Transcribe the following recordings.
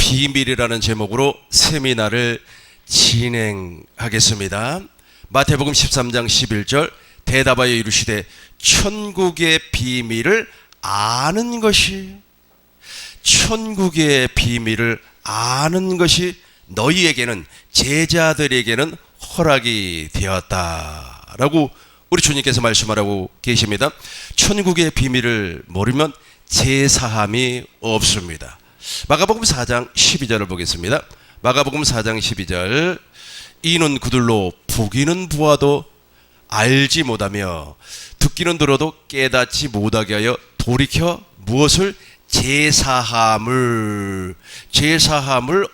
비밀이라는 제목으로 세미나를 진행하겠습니다. 마태복음 13장 11절 대답하여 이르시되 천국의 비밀을 아는 것이 너희에게는 제자들에게는 허락이 되었다라고 우리 주님께서 말씀하라고 계십니다. 천국의 비밀을 모르면 제사함이 없습니다. 마가복음 4장 12절을 보겠습니다. 마가복음 4장 12절 이는 그들로 보기는 보아도 알지 못하며 듣기는 들어도 깨닫지 못하게 하여 돌이켜 무엇을 제사함을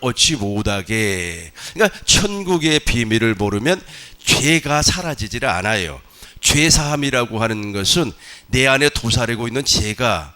얻지 못하게. 그러니까 천국의 비밀을 모르면 죄가 사라지질 않아요. 죄사함이라고 하는 것은 내 안에 도사리고 있는 죄가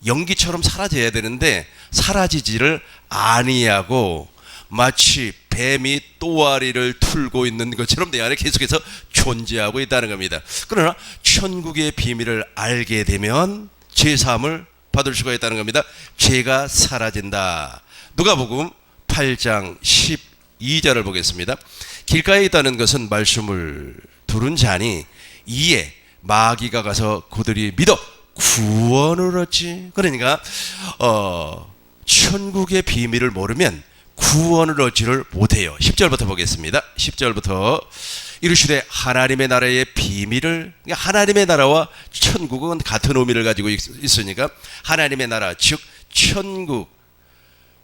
연기처럼 사라져야 되는데 사라지지를 아니하고 마치 뱀이 또아리를 틀고 있는 것처럼 내 안에 계속해서 존재하고 있다는 겁니다. 그러나 천국의 비밀을 알게 되면 죄사함을 받을 수가 있다는 겁니다. 죄가 사라진다. 누가복음 8장 12절을 보겠습니다. 길가에 있다는 것은 말씀을 들은 자니 이에 마귀가 가서 그들이 믿어 구원을 얻지. 그러니까 천국의 비밀을 모르면 구원을 얻지를 못해요. 10절부터 보겠습니다. 10절부터 이르시되 하나님의 나라의 비밀을, 하나님의 나라와 천국은 같은 의미를 가지고 있으니까 하나님의 나라 즉 천국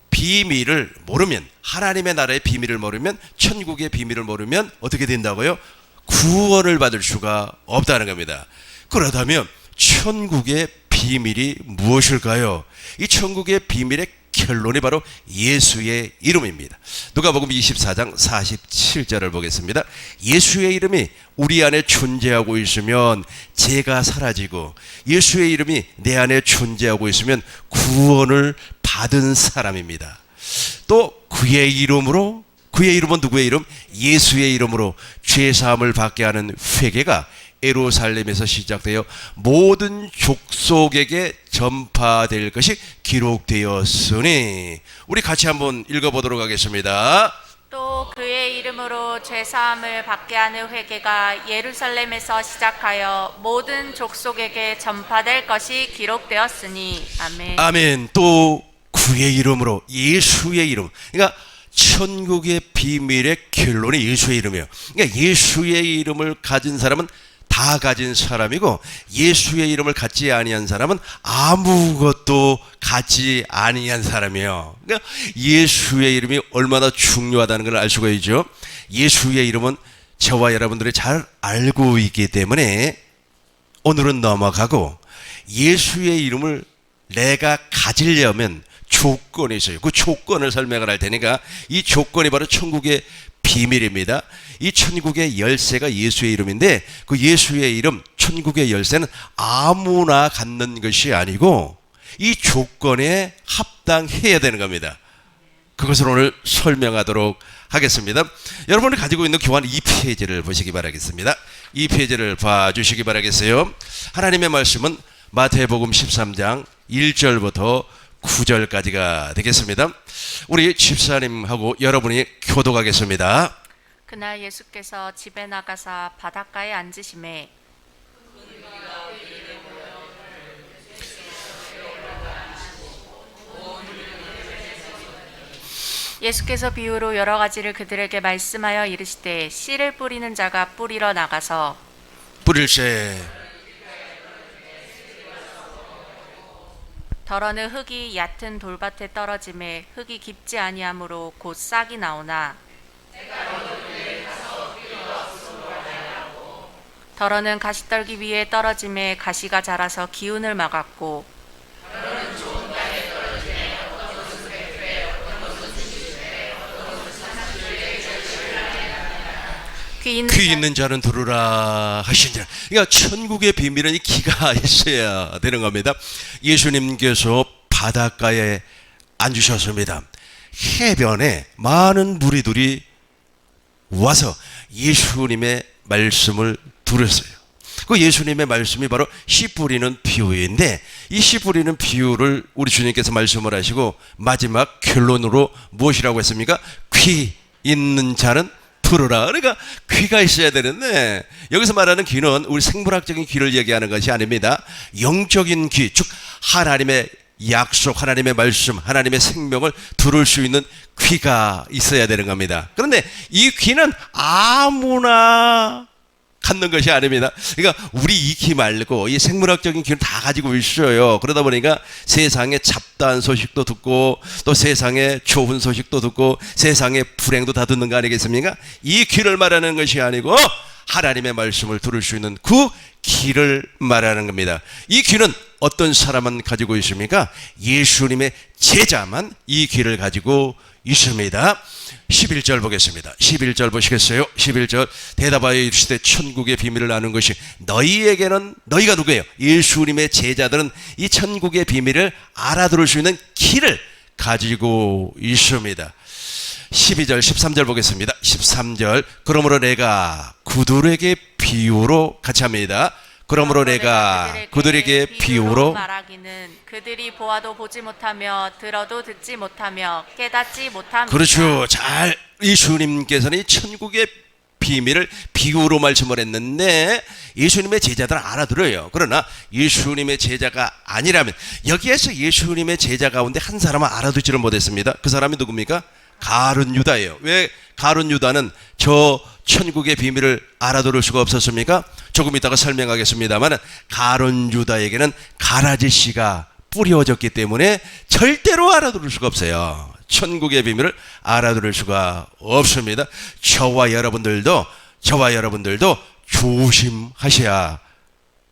비밀을 모르면, 하나님의 나라의 비밀을 모르면, 천국의 비밀을 모르면 어떻게 된다고요? 구원을 받을 수가 없다는 겁니다. 그렇다면 천국의 비밀이 무엇일까요? 이 천국의 비밀의 결론이 바로 예수의 이름입니다. 누가복음 24장 47절을 보겠습니다. 예수의 이름이 우리 안에 존재하고 있으면 죄가 사라지고 예수의 이름이 내 안에 존재하고 있으면 구원을 받은 사람입니다. 또 그의 이름은 누구의 이름? 예수의 이름으로 죄사함을 받게 하는 회개가 예루살렘에서 시작되어 모든 족속에게 전파될 것이 기록되었으니. 우리 같이 한번 읽어보도록 하겠습니다. 또 그의 이름으로 죄사함을 받게 하는 회개가 예루살렘에서 시작하여 모든 족속에게 전파될 것이 기록되었으니. 아멘. 아멘. 또 그의 이름으로, 예수의 이름. 그러니까 천국의 비밀의 결론이 예수의 이름이에요. 그러니까 예수의 이름을 가진 사람은 다 가진 사람이고 예수의 이름을 갖지 아니한 사람은 아무것도 갖지 아니한 사람이에요. 그러니까 예수의 이름이 얼마나 중요하다는 걸 알 수가 있죠. 예수의 이름은 저와 여러분들이 잘 알고 있기 때문에 오늘은 넘어가고, 예수의 이름을 내가 가지려면 조건이 있어요. 그 조건을 설명을 할 테니까 이 조건이 바로 천국의 비밀입니다. 이 천국의 열쇠가 예수의 이름인데 그 예수의 이름, 천국의 열쇠는 아무나 갖는 것이 아니고 이 조건에 합당해야 되는 겁니다. 그것을 오늘 설명하도록 하겠습니다. 여러분이 가지고 있는 교환 2페이지를 보시기 바라겠습니다. 2페이지를 봐주시기 바라겠어요. 하나님의 말씀은 마태복음 13장 1절부터 9절까지가 되겠습니다. 우리 집사님하고 여러분이 교독하겠습니다. 그날 예수께서 집에 나가사 바닷가에 앉으시매 예수께서 비유로 여러 가지를 그들에게 말씀하여 이르시되 씨를 뿌리는 자가 뿌리러 나가서 뿌릴새 더러는 흙이 얕은 돌밭에 떨어짐에 흙이 깊지 아니하므로 곧 싹이 나오나 더러는 가시떨기 위에 떨어짐에 가시가 자라서 기운을 막았고 귀 있는 자는 들으라 하시니라. 그러니까 천국의 비밀은 이 귀가 있어야 되는 겁니다. 예수님께서 바닷가에 앉으셨습니다. 해변에 많은 무리들이 와서 예수님의 말씀을 들었어요. 그 예수님의 말씀이 바로 씨 뿌리는 비유인데, 이 씨 뿌리는 비유를 우리 주님께서 말씀을 하시고 마지막 결론으로 무엇이라고 했습니까? 귀 있는 자는 들으라. 그러니까 귀가 있어야 되는데, 여기서 말하는 귀는 우리 생물학적인 귀를 얘기하는 것이 아닙니다. 영적인 귀, 즉 하나님의 약속, 하나님의 말씀, 하나님의 생명을 들을 수 있는 귀가 있어야 되는 겁니다. 그런데 이 귀는 아무나 갖는 것이 아닙니다. 그러니까 우리 이 귀 말고 이 생물학적인 귀는 다 가지고 있어요. 그러다 보니까 세상의 잡다한 소식도 듣고, 또 세상의 좋은 소식도 듣고, 세상의 불행도 다 듣는 거 아니겠습니까? 이 귀를 말하는 것이 아니고 하나님의 말씀을 들을 수 있는 그 귀를 말하는 겁니다. 이 귀는 어떤 사람만 가지고 있습니까? 예수님의 제자만 이 귀를 가지고 있습니다. 11절 보겠습니다. 11절 보시겠어요? 11절 대답하여 이르시되 천국의 비밀을 아는 것이 너희에게는, 너희가 누구예요? 예수님의 제자들은 이 천국의 비밀을 알아들을 수 있는 귀를 가지고 있습니다. 12절 13절 보겠습니다. 13절 그러므로 내가 그들에게 비유로 같이 합니다. 그러므로 내가 그들에게 비유로 말하기는 그들이 보아도 보지 못하며 들어도 듣지 못하며 깨닫지 못합니다. 그렇죠. 잘 예수님께서는 이 천국의 비밀을 비유로 말씀을 했는데 예수님의 제자들은 알아들어요. 그러나 예수님의 제자가 아니라면, 여기에서 예수님의 제자 가운데 한 사람은 알아듣지를 못했습니다. 그 사람이 누굽니까? 가룟 유다예요. 왜 가룟 유다는 저 천국의 비밀을 알아들을 수가 없었습니까? 조금 이따가 설명하겠습니다만 가룟 유다에게는 가라지 씨가 뿌려졌기 때문에 절대로 알아들을 수가 없어요. 천국의 비밀을 알아들을 수가 없습니다. 저와 여러분들도 조심하셔야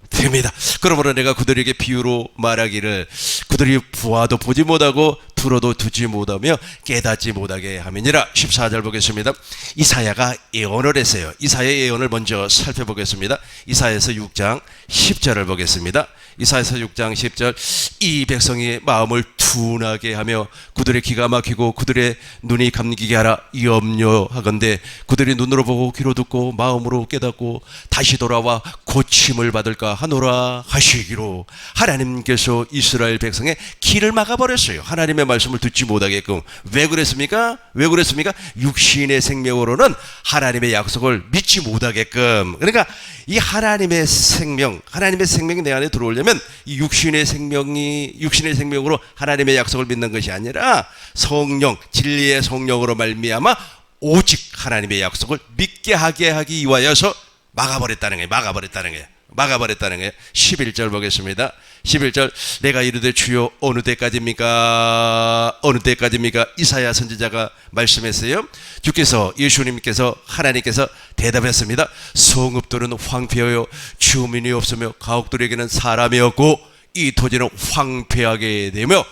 됩니다. 그러므로 내가 그들에게 비유로 말하기를 그들이 보아도 보지 못하고 들어도 듣지 못하며 깨닫지 못하게 함이니라. 14절 보겠습니다. 이사야가 예언을 했어요. 이사야의 예언을 먼저 살펴보겠습니다. 이사야서 6장 10절을 보겠습니다. 이사야서 6장 10절 이 백성이 마음을 둔하게 하며 그들의 귀가 막히고 그들의 눈이 감기게 하라. 염려하건대 그들이 눈으로 보고 귀로 듣고 마음으로 깨닫고 다시 돌아와 고침을 받을까 하노라 하시기로. 하나님께서 이스라엘 백성의 귀를 막아버렸어요. 하나님의 말씀을 듣지 못하게끔. 왜 그랬습니까? 육신의 생명으로는 하나님의 약속을 믿지 못하게끔. 그러니까 이 하나님의 생명이 내 안에 들어오려면 이 육신의 생명으로 하나님의 약속을 믿는 것이 아니라 성령, 진리의 성령으로 말미암아 오직 하나님의 약속을 믿게 하게 하기 위하여서 막아버렸다는 거예요. 11절 보겠습니다. 11절 내가 이르되 주여 어느 때까지입니까? 이사야 선지자가 말씀했어요. 주께서, 예수님께서, 하나님께서 대답했습니다. 성읍들은 황폐하여 주민이 없으며 가옥들에게는 사람이 없고 이 토지는 황폐하게 되며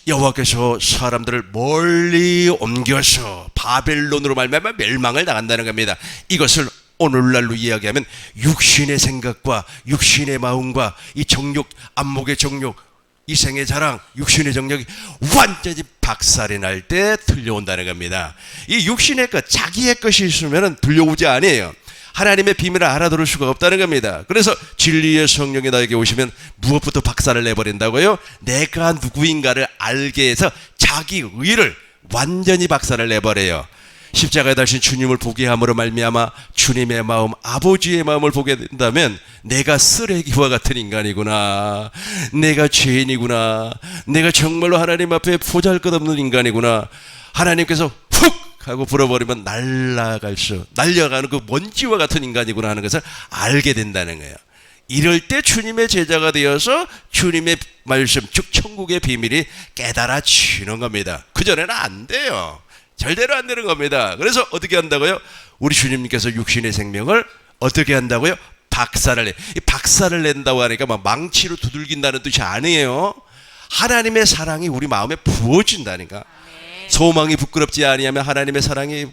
여호와께서 사람들을 멀리 옮겨서 바벨론으로 말미암아 멸망을 당한다는 겁니다. 이것을 오늘날로 이야기하면 육신의 생각과 육신의 마음과 이 정욕, 안목의 정욕, 이생의 자랑, 육신의 정욕이 완전히 박살이 날 때 들려온다는 겁니다. 이 육신의 것, 자기의 것이 있으면 들려오지 아니에요. 하나님의 비밀을 알아들을 수가 없다는 겁니다. 그래서 진리의 성령이 나에게 오시면 무엇부터 박살을 내버린다고요? 내가 누구인가를 알게 해서 자기 의를 완전히 박살을 내버려요. 십자가에 달신 주님을 보게 함으로 말미암아 주님의 마음, 아버지의 마음을 보게 된다면 내가 쓰레기와 같은 인간이구나, 내가 죄인이구나, 내가 정말로 하나님 앞에 보잘것없는 인간이구나, 하나님께서 훅 하고 불어버리면 날려가는 그 먼지와 같은 인간이구나 하는 것을 알게 된다는 거예요. 이럴 때 주님의 제자가 되어서 주님의 말씀, 즉 천국의 비밀이 깨달아지는 겁니다. 그전에는 안 돼요. 절대로 안 되는 겁니다. 그래서 어떻게 한다고요? 우리 주님께서 육신의 생명을 어떻게 한다고요? 박살을 내. 이 박살을 낸다고 하니까 막 망치로 두들긴다는 뜻이 아니에요. 하나님의 사랑이 우리 마음에 부어진다니까. 소망이 부끄럽지 아니하면 하나님의 사랑이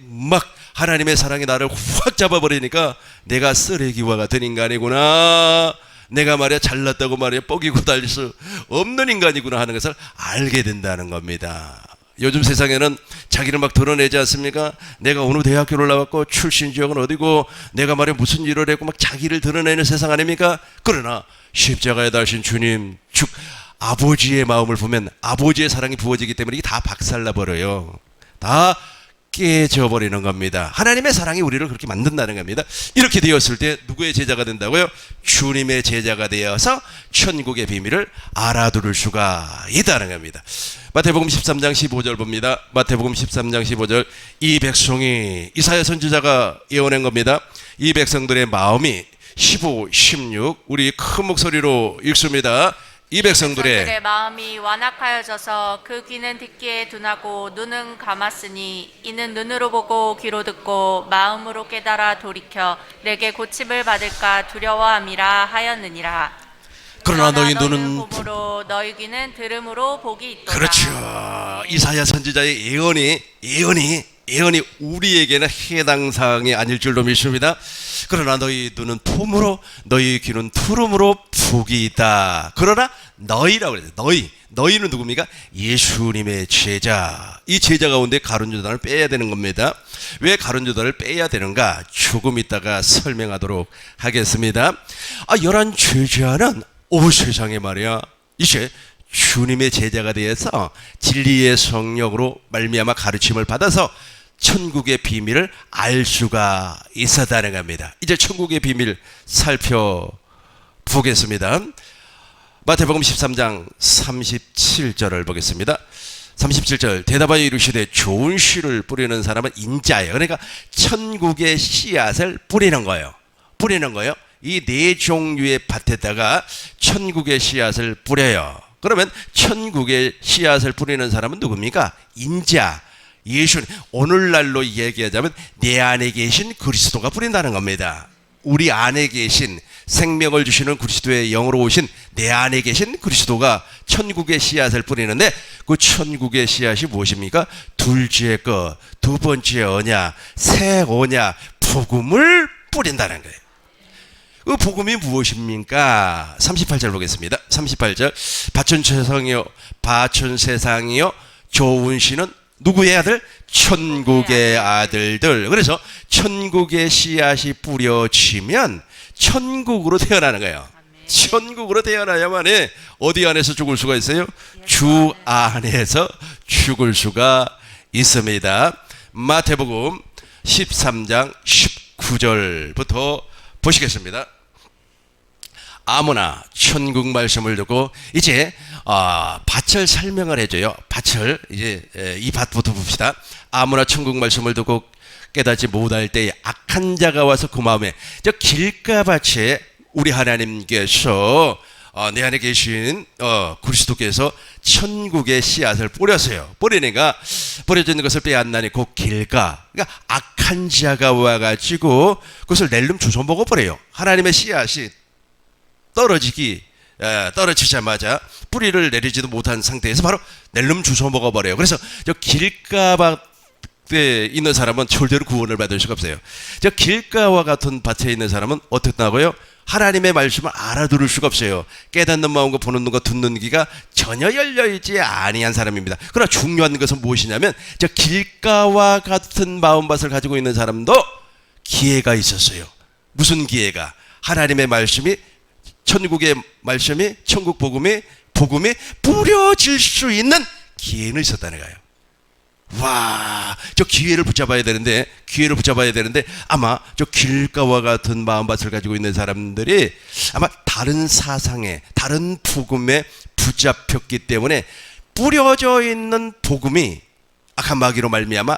나를 확 잡아버리니까 내가 쓰레기와 같은 인간이구나, 내가 말이야 잘났다고 말이야 뻐기고 달릴 수 없는 인간이구나 하는 것을 알게 된다는 겁니다. 요즘 세상에는 자기를 막 드러내지 않습니까? 내가 어느 대학교를 나왔고 출신 지역은 어디고 내가 말해 무슨 일을 했고 막 자기를 드러내는 세상 아닙니까? 그러나 십자가에 달신 주님 아버지의 마음을 보면 아버지의 사랑이 부어지기 때문에 이게 다 박살나 버려요. 다 깨져 버리는 겁니다. 하나님의 사랑이 우리를 그렇게 만든다는 겁니다. 이렇게 되었을 때 누구의 제자가 된다고요? 주님의 제자가 되어서 천국의 비밀을 알아들을 수가 있다는 겁니다. 마태복음 13장 15절 봅니다. 마태복음 13장 15절, 이 백성이 이사야 선지자가 예언한 겁니다. 이 백성들의 마음이 15, 16 우리 큰 목소리로 읽습니다. 이 백성들의 마음이 완악하여져서 그 귀는 듣기에 둔하고 눈은 감았으니 이는 눈으로 보고 귀로 듣고 마음으로 깨달아 돌이켜 내게 고침을 받을까 두려워함이라 하였느니라. 그러나 너희 눈은 봄으로 너희 귀는 들음으로 복이 있도다. 그렇죠. 이사야 선지자의 예언이 우리에게는 해당 사항이 아닐 줄로 믿습니다. 그러나 너희 눈은 폼으로 너희 귀는 투름으로 복이 있다. 그러나 너희라고 그래요. 너희는 누굽니까? 예수님의 제자. 이 제자 가운데 가룟유다를 빼야 되는 겁니다. 왜 가룟유다를 빼야 되는가? 조금 있다가 설명하도록 하겠습니다. 열한 제자는 세상에 말이야 이제 주님의 제자가 되어서 진리의 성령으로 말미암아 가르침을 받아서 천국의 비밀을 알 수가 있었다는 겁니다. 이제 천국의 비밀 살펴보겠습니다. 마태복음 13장 37절을 보겠습니다. 37절, 대답하여 이르시되 좋은 씨를 뿌리는 사람은 인자예요. 그러니까 천국의 씨앗을 뿌리는 거예요. 이 네 종류의 밭에다가 천국의 씨앗을 뿌려요. 그러면 천국의 씨앗을 뿌리는 사람은 누굽니까? 인자, 예수님. 오늘날로 얘기하자면 내 안에 계신 그리스도가 뿌린다는 겁니다. 우리 안에 계신 생명을 주시는 그리스도의 영으로 오신 내 안에 계신 그리스도가 천국의 씨앗을 뿌리는데 그 천국의 씨앗이 무엇입니까? 둘째 것, 두 번째 언약, 새 언약, 복음을 뿌린다는 거예요. 그 복음이 무엇입니까? 38절 보겠습니다. 38절, 바천세상이요 좋은 씨는 누구의 아들? 천국의 아들들. 그래서 천국의 씨앗이 뿌려지면 천국으로 태어나는 거예요. 천국으로 태어나야만 어디 안에서 죽을 수가 있어요? 주 안에서 죽을 수가 있습니다. 마태복음 13장 19절부터 보시겠습니다. 아무나 천국 말씀을 듣고 이제 밭을 설명을 해줘요. 밭을 이제 이 밭부터 봅시다. 아무나 천국 말씀을 듣고 깨닫지 못할 때에 악한 자가 와서 그 마음에 저 길가밭에 우리 하나님께서 내 안에 계신 그리스도께서 천국의 씨앗을 뿌렸어요. 뿌리니까 뿌려지는 것을 빼앗나니 그 길가, 그러니까 악한 자가 와가지고 그것을 낼름 주워 먹어버려요. 하나님의 씨앗이 떨어지자마자 뿌리를 내리지도 못한 상태에서 바로 낼름 주워 먹어버려요. 그래서 저 길가밭에 있는 사람은 절대로 구원을 받을 수가 없어요. 저 길가와 같은 밭에 있는 사람은 어떻다고요? 하나님의 말씀을 알아들을 수가 없어요. 깨닫는 마음과 보는 눈과 듣는 귀가 전혀 열려있지 아니한 사람입니다. 그러나 중요한 것은 무엇이냐면 저 길가와 같은 마음밭을 가지고 있는 사람도 기회가 있었어요. 무슨 기회가? 하나님의 말씀이, 천국의 말씀이, 천국 복음이 뿌려질 수 있는 기회는 있었다는 거예요. 와, 저 기회를 붙잡아야 되는데 아마 저 길가와 같은 마음밭을 가지고 있는 사람들이 아마 다른 사상에, 다른 복음에 붙잡혔기 때문에 뿌려져 있는 복음이 악한 마귀로 말미암아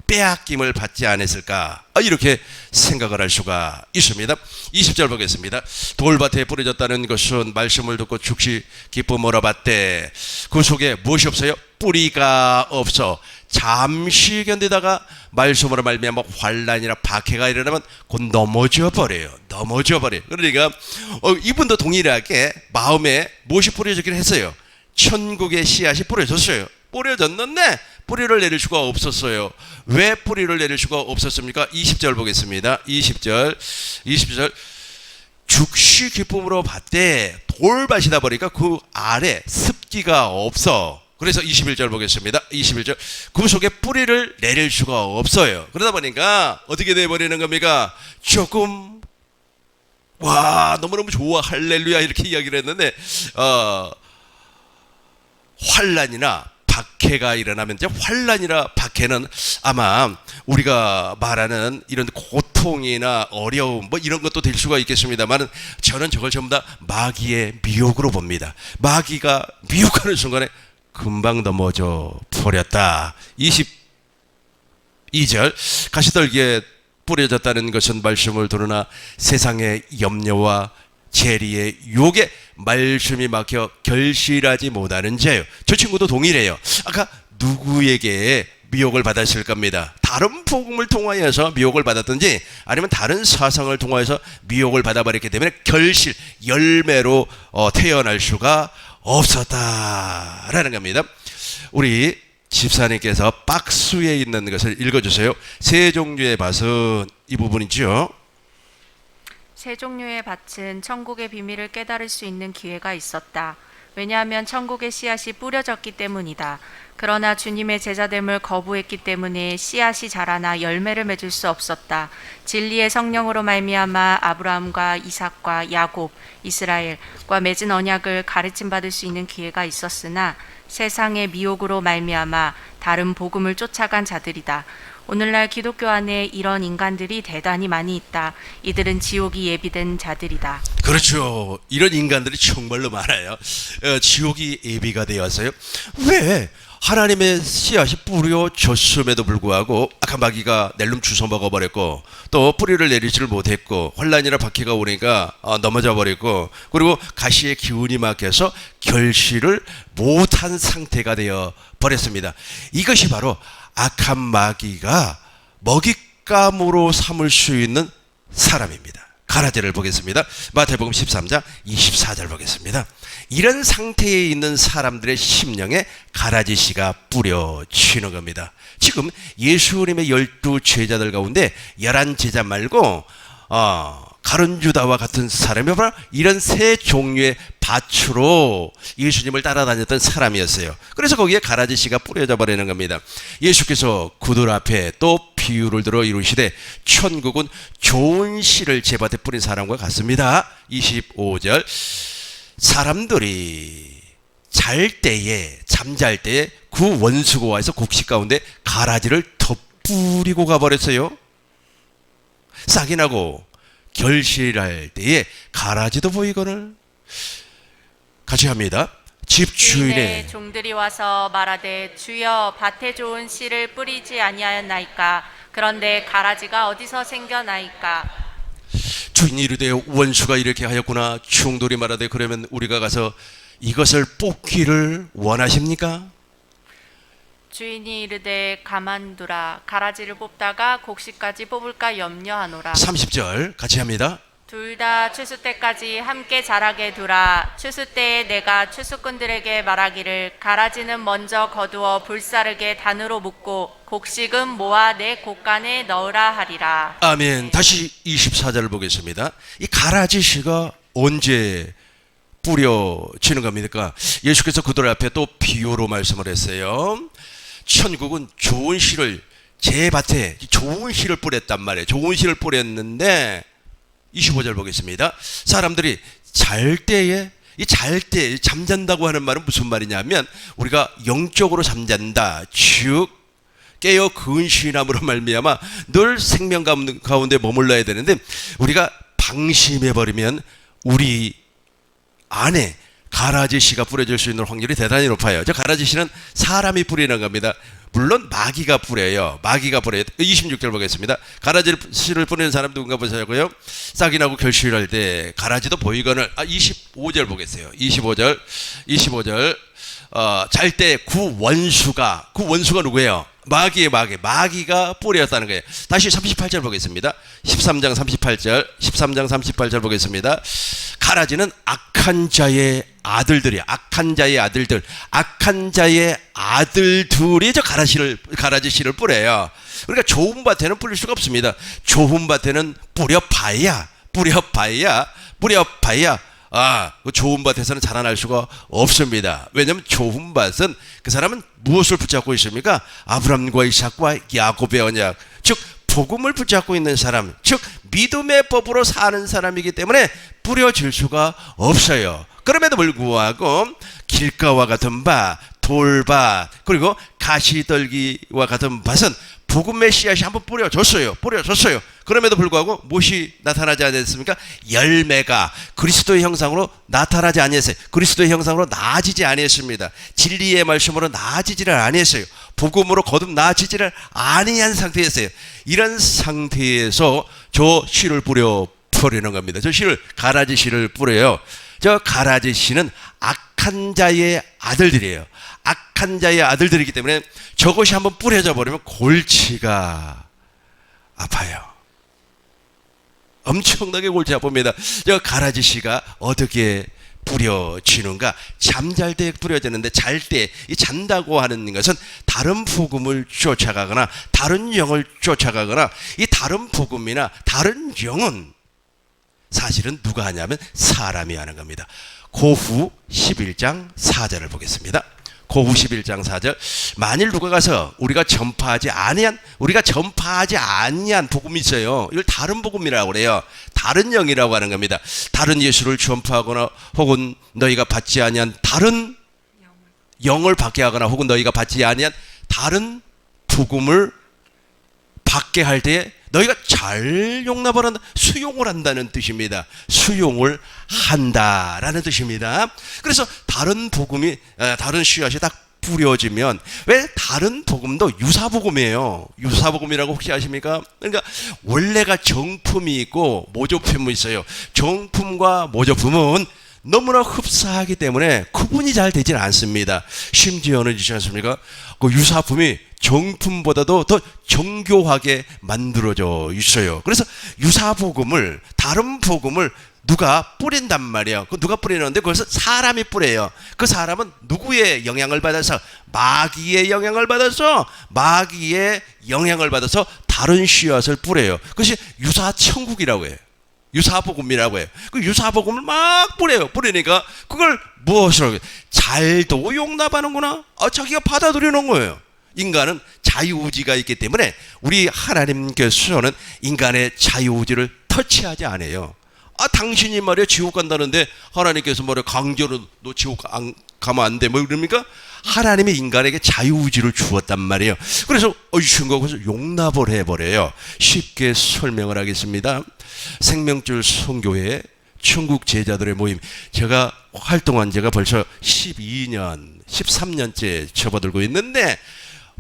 빼앗김을 받지 않았을까, 이렇게 생각을 할 수가 있습니다. 20절 보겠습니다. 돌밭에 뿌려졌다는 것은 말씀을 듣고 즉시 기쁨으로 받되 그 속에 무엇이 없어요? 뿌리가 없어 잠시 견디다가 말씀으로 말미암아 환난이나 박해가 일어나면 곧 넘어져 버려요. 그러니까 이분도 동일하게 마음에 무엇이 뿌려졌긴 했어요. 천국의 씨앗이 뿌려졌는데 뿌리를 내릴 수가 없었어요. 왜 뿌리를 내릴 수가 없었습니까? 20절 보겠습니다. 20절 즉시 기쁨으로 받되 돌밭이다 보니까 그 아래 습기가 없어. 그래서 21절 보겠습니다. 21절. 그 속에 뿌리를 내릴 수가 없어요. 그러다 보니까 어떻게 돼버리는 겁니까? 조금 와 너무너무 좋아 할렐루야 이렇게 이야기를 했는데 환난이나 박해가 일어나면 이제 환난이나 박해는 아마 우리가 말하는 이런 고통이나 어려움 뭐 이런 것도 될 수가 있겠습니다만 저는 저걸 전부 다 마귀의 미혹으로 봅니다. 마귀가 미혹하는 순간에 금방 넘어져 버렸다. 22절 가시떨기에 뿌려졌다는 것은 말씀을 들으나 세상의 염려와 재리의 유혹에 말씀이 막혀 결실하지 못하는 자요. 저 친구도 동일해요. 아까 누구에게 미혹을 받았을 겁니다. 다른 복음을 통하여서 미혹을 받았든지 아니면 다른 사상을 통하여서 미혹을 받아버렸기 때문에 결실, 열매로 태어날 수가 없었다라는 겁니다. 우리 집사님께서 박스에 있는 것을 읽어주세요. 세 종류의 밭은 이 부분이죠. 세 종류의 밭은 천국의 비밀을 깨달을 수 있는 기회가 있었다. 왜냐하면 천국의 씨앗이 뿌려졌기 때문이다. 그러나 주님의 제자됨을 거부했기 때문에 씨앗이 자라나 열매를 맺을 수 없었다. 진리의 성령으로 말미암아 아브라함과 이삭과 야곱, 이스라엘과 맺은 언약을 가르침 받을 수 있는 기회가 있었으나 세상의 미혹으로 말미암아 다른 복음을 쫓아간 자들이다. 오늘날 기독교 안에 이런 인간들이 대단히 많이 있다. 이들은 지옥이 예비된 자들이다. 그렇죠. 이런 인간들이 정말로 많아요. 지옥이 예비가 되어서요. 왜 하나님의 씨앗이 뿌려졌음에도 불구하고 악한 마귀가 낼름 주워 먹어버렸고 또 뿌리를 내리지를 못했고 환난이나 박해가 오니까 넘어져 버렸고 그리고 가시의 기운이 막혀서 결실을 못한 상태가 되어 버렸습니다. 이것이 바로 악한 마귀가 먹잇감으로 삼을 수 있는 사람입니다. 가라지를 보겠습니다. 마태복음 13장 24절 보겠습니다. 이런 상태에 있는 사람들의 심령에 가라지씨가 뿌려지는 겁니다. 지금 예수님의 12 제자들 가운데 11 제자 말고 가룟유다와 같은 사람이 바로 이런 세 종류의 밭으로 예수님을 따라다녔던 사람이었어요. 그래서 거기에 가라지씨가 뿌려져 버리는 겁니다. 예수께서 그들 앞에 또 비유를 들어 이루시되 천국은 좋은 씨를 제 밭에 뿌린 사람과 같습니다. 25절 사람들이 잠잘 때에 그 원수가 와서 곡식 가운데 가라지를 덧뿌리고 가버렸어요. 싹이 나고 결실할 때에 가라지도 보이거늘 같이 합니다. 집주인의 종들이 와서 말하되 주여 밭에 좋은 씨를 뿌리지 아니하였나이까. 그런데 가라지가 어디서 생겨나이까. 주인이 이르되 원수가 이렇게 하였구나. 종들이 말하되 그러면 우리가 가서 이것을 뽑기를 원하십니까? 주인이 이르되 가만두라. 가라지를 뽑다가 곡식까지 뽑을까 염려하노라. 30절 같이 합니다. 둘 다 추수 때까지 함께 자라게 두라. 추수 때에 내가 추수꾼들에게 말하기를 가라지는 먼저 거두어 불사르게 단으로 묶고 곡식은 모아 내 곡간에 넣으라 하리라. 아멘. 다시 24절을 보겠습니다. 이 가라지 씨가 언제 뿌려지는 겁니까? 예수께서 그들 앞에 또 비유로 말씀을 했어요. 천국은 좋은 씨를 제 밭에 좋은 씨를 뿌렸단 말이에요. 좋은 씨를 뿌렸는데 25절 보겠습니다. 사람들이 잘 때에 잠잔다고 하는 말은 무슨 말이냐면 우리가 영적으로 잠잔다. 즉 깨어 근신함으로 말미암아 늘 생명 가운데 머물러야 되는데 우리가 방심해버리면 우리 안에 가라지 씨가 뿌려질 수 있는 확률이 대단히 높아요. 저 가라지 씨는 사람이 뿌리는 겁니다. 물론 마귀가 뿌려요. 26절 보겠습니다. 가라지 씨를 뿌리는 사람 누군가 보자고요. 싹이 나고 결실할 때 가라지도 보이거늘. 25절 보겠어요. 25절 잘 때 그 원수가 누구예요? 마귀가 뿌렸다는 거예요. 다시 38절 보겠습니다. 13장 38절 보겠습니다. 가라지는 악한 자의 아들들이야. 악한 자의 아들들이 저 가라지 씨를 뿌려요. 그러니까 좋은 밭에는 뿌릴 수가 없습니다. 좋은 밭에는 뿌려봐야 그 좋은 밭에서는 자라날 수가 없습니다. 왜냐하면 좋은 밭은 그 사람은 무엇을 붙잡고 있습니까? 아브람과 이삭과 야곱의 언약, 즉 복음을 붙잡고 있는 사람, 즉 믿음의 법으로 사는 사람이기 때문에 뿌려질 수가 없어요. 그럼에도 불구하고 길가와 같은 밭, 돌밭, 그리고 가시떨기와 같은 밭은 복음의 씨앗이 한번 뿌려졌어요. 그럼에도 불구하고 무엇이 나타나지 않았습니까? 열매가 그리스도의 형상으로 나타나지 아니했어요. 그리스도의 형상으로 나아지지 아니했습니다. 진리의 말씀으로 나아지지를 아니했어요. 복음으로 거듭 나아지지를 아니한 상태였어요. 이런 상태에서 저 씨를 뿌리는 겁니다. 저 씨를, 가라지 씨를 뿌려요. 저 가라지 씨는 악한 자의 아들들이에요. 악한 자의 아들들이기 때문에 저것이 한번 뿌려져 버리면 골치가 아파요. 엄청나게 골치 아픕니다. 저 가라지 씨가 어떻게 뿌려지는가? 잠잘 때 뿌려지는데, 잘 때 이 잔다고 하는 것은 다른 복음을 쫓아가거나 다른 영을 쫓아가거나, 이 다른 복음이나 다른 영은 사실은 누가 하냐면 사람이 하는 겁니다. 고후 11장 4절을 보겠습니다. 고후 11장 4절. 만일 누가 가서 우리가 전파하지 아니한 복음이 있어요. 이걸 다른 복음이라고 그래요. 다른 영이라고 하는 겁니다. 다른 예수를 전파하거나, 혹은 너희가 받지 아니한 다른 영을 받게 하거나, 혹은 너희가 받지 아니한 다른 복음을 받게 할 때에 너희가 잘 용납을 한다, 수용을 한다는 뜻입니다. 수용을 한다라는 뜻입니다. 그래서 다른 복음이, 다른 씨앗이 딱 뿌려지면, 왜 다른 복음도 유사복음이에요. 유사복음이라고 혹시 아십니까? 그러니까 원래가 정품이 있고 모조품이 있어요. 정품과 모조품은 너무나 흡사하기 때문에 구분이 잘 되질 않습니다. 심지어는 있지 않습니까? 그 유사품이 정품보다도 더 정교하게 만들어져 있어요. 그래서 유사복음을, 다른 복음을 누가 뿌린단 말이에요. 그 누가 뿌리는데 그것을 사람이 뿌려요. 그 사람은 누구의 영향을 받아서? 마귀의 영향을 받아서 다른 씨앗을 뿌려요. 그것이 유사천국이라고 해요. 유사복음이라고 해요. 그 유사복음을 막 뿌리니까 그걸 무엇이라고 해요? 잘도 용납하는구나. 자기가 받아들이는 거예요. 인간은 자유의지가 있기 때문에 우리 하나님께서는 인간의 자유의지를 터치하지 않아요. 당신이 말이야 지옥 간다는데 하나님께서 말이야 강제로 너 지옥 가면 안 돼, 뭐 그럽니까? 하나님이 인간에게 자유의지를 주었단 말이에요. 그래서 주신 것을 용납을 해버려요. 쉽게 설명을 하겠습니다. 생명줄 선교회 천국 제자들의 모임, 제가 활동한 지가 벌써 13년째 접어들고 있는데,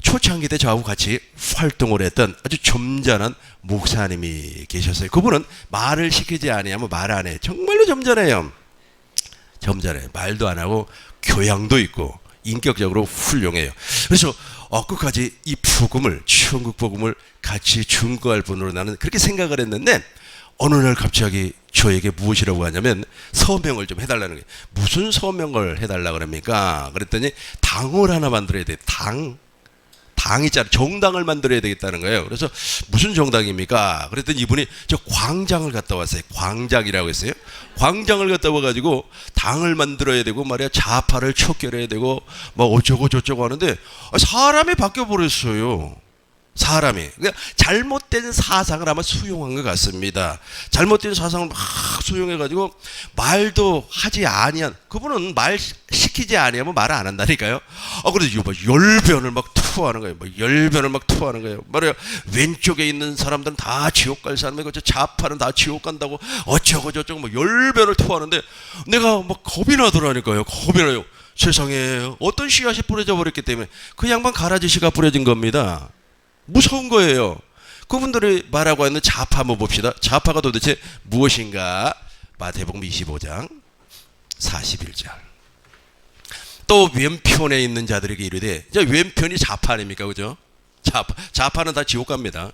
초창기 때 저하고 같이 활동을 했던 아주 점잖은 목사님이 계셨어요. 그분은 말을 시키지 아니하면 말 안 해. 정말로 점잖해요. 말도 안 하고 교양도 있고 인격적으로 훌륭해요. 그래서 끝까지 이 복음을, 천국 복음을 같이 증거할 분으로 나는 그렇게 생각을 했는데, 어느 날 갑자기 저에게 무엇이라고 하냐면 서명을 좀 해달라는 거예요. 무슨 서명을 해달라고 그럽니까? 그랬더니 당을 하나 만들어야 돼. 당이 있잖아. 정당을 만들어야 되겠다는 거예요. 그래서 무슨 정당입니까? 그랬더니 이분이 저 광장을 갔다 왔어요. 광장이라고 했어요. 광장을 갔다 와가지고 당을 만들어야 되고 말이야, 좌파를 척결해야 되고 뭐 어쩌고 저쩌고 하는데 사람이 바뀌어 버렸어요. 사람이. 그러니까 잘못된 사상을 아마 수용한 것 같습니다. 잘못된 사상을 막 수용해가지고 말도 하지 아니한, 그분은 말 시키지 아니하면 말을 안 한다니까요. 그래서 뭐 열변을 막 투하는 거예요. 말이야, 왼쪽에 있는 사람들은 다 지옥 갈 사람이고 저 좌파는 다 지옥 간다고 어쩌고 저쩌고 뭐 열변을 투하는데, 내가 막 겁이 나더라니까요. 겁이 나요. 세상에 어떤 씨앗이 뿌려져 버렸기 때문에 그 양반 가라지 씨가 뿌려진 겁니다. 무서운 거예요. 그분들이 말하고 있는 좌파 한번 봅시다. 좌파가 도대체 무엇인가? 마태복음 25장 41절. 또 왼편에 있는 자들에게 이르되, 왼편이 좌파 아닙니까? 그죠? 좌파는 다 지옥 갑니다.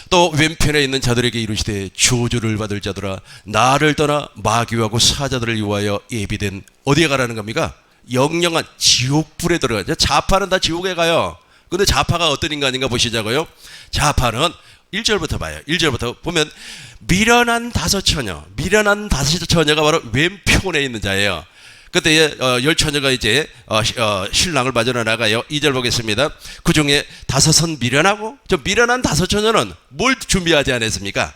또 왼편에 있는 자들에게 이르시되, 저주를 받을 자들아, 나를 떠나 마귀하고 사자들을 위하여 예비된, 어디에 가라는 겁니까? 영영한 지옥불에 들어가죠. 좌파는 다 지옥에 가요. 근데 좌파가 어떤 인간인가 보시자고요. 좌파는 1절부터 봐요. 1절부터 보면 미련한 다섯 처녀가 바로 왼편에 있는 자예요. 그때 열 처녀가 이제 신랑을 맞으러 나가요. 2절 보겠습니다. 그 중에 다섯은 미련하고 저 미련한 다섯 처녀는 뭘 준비하지 않았습니까?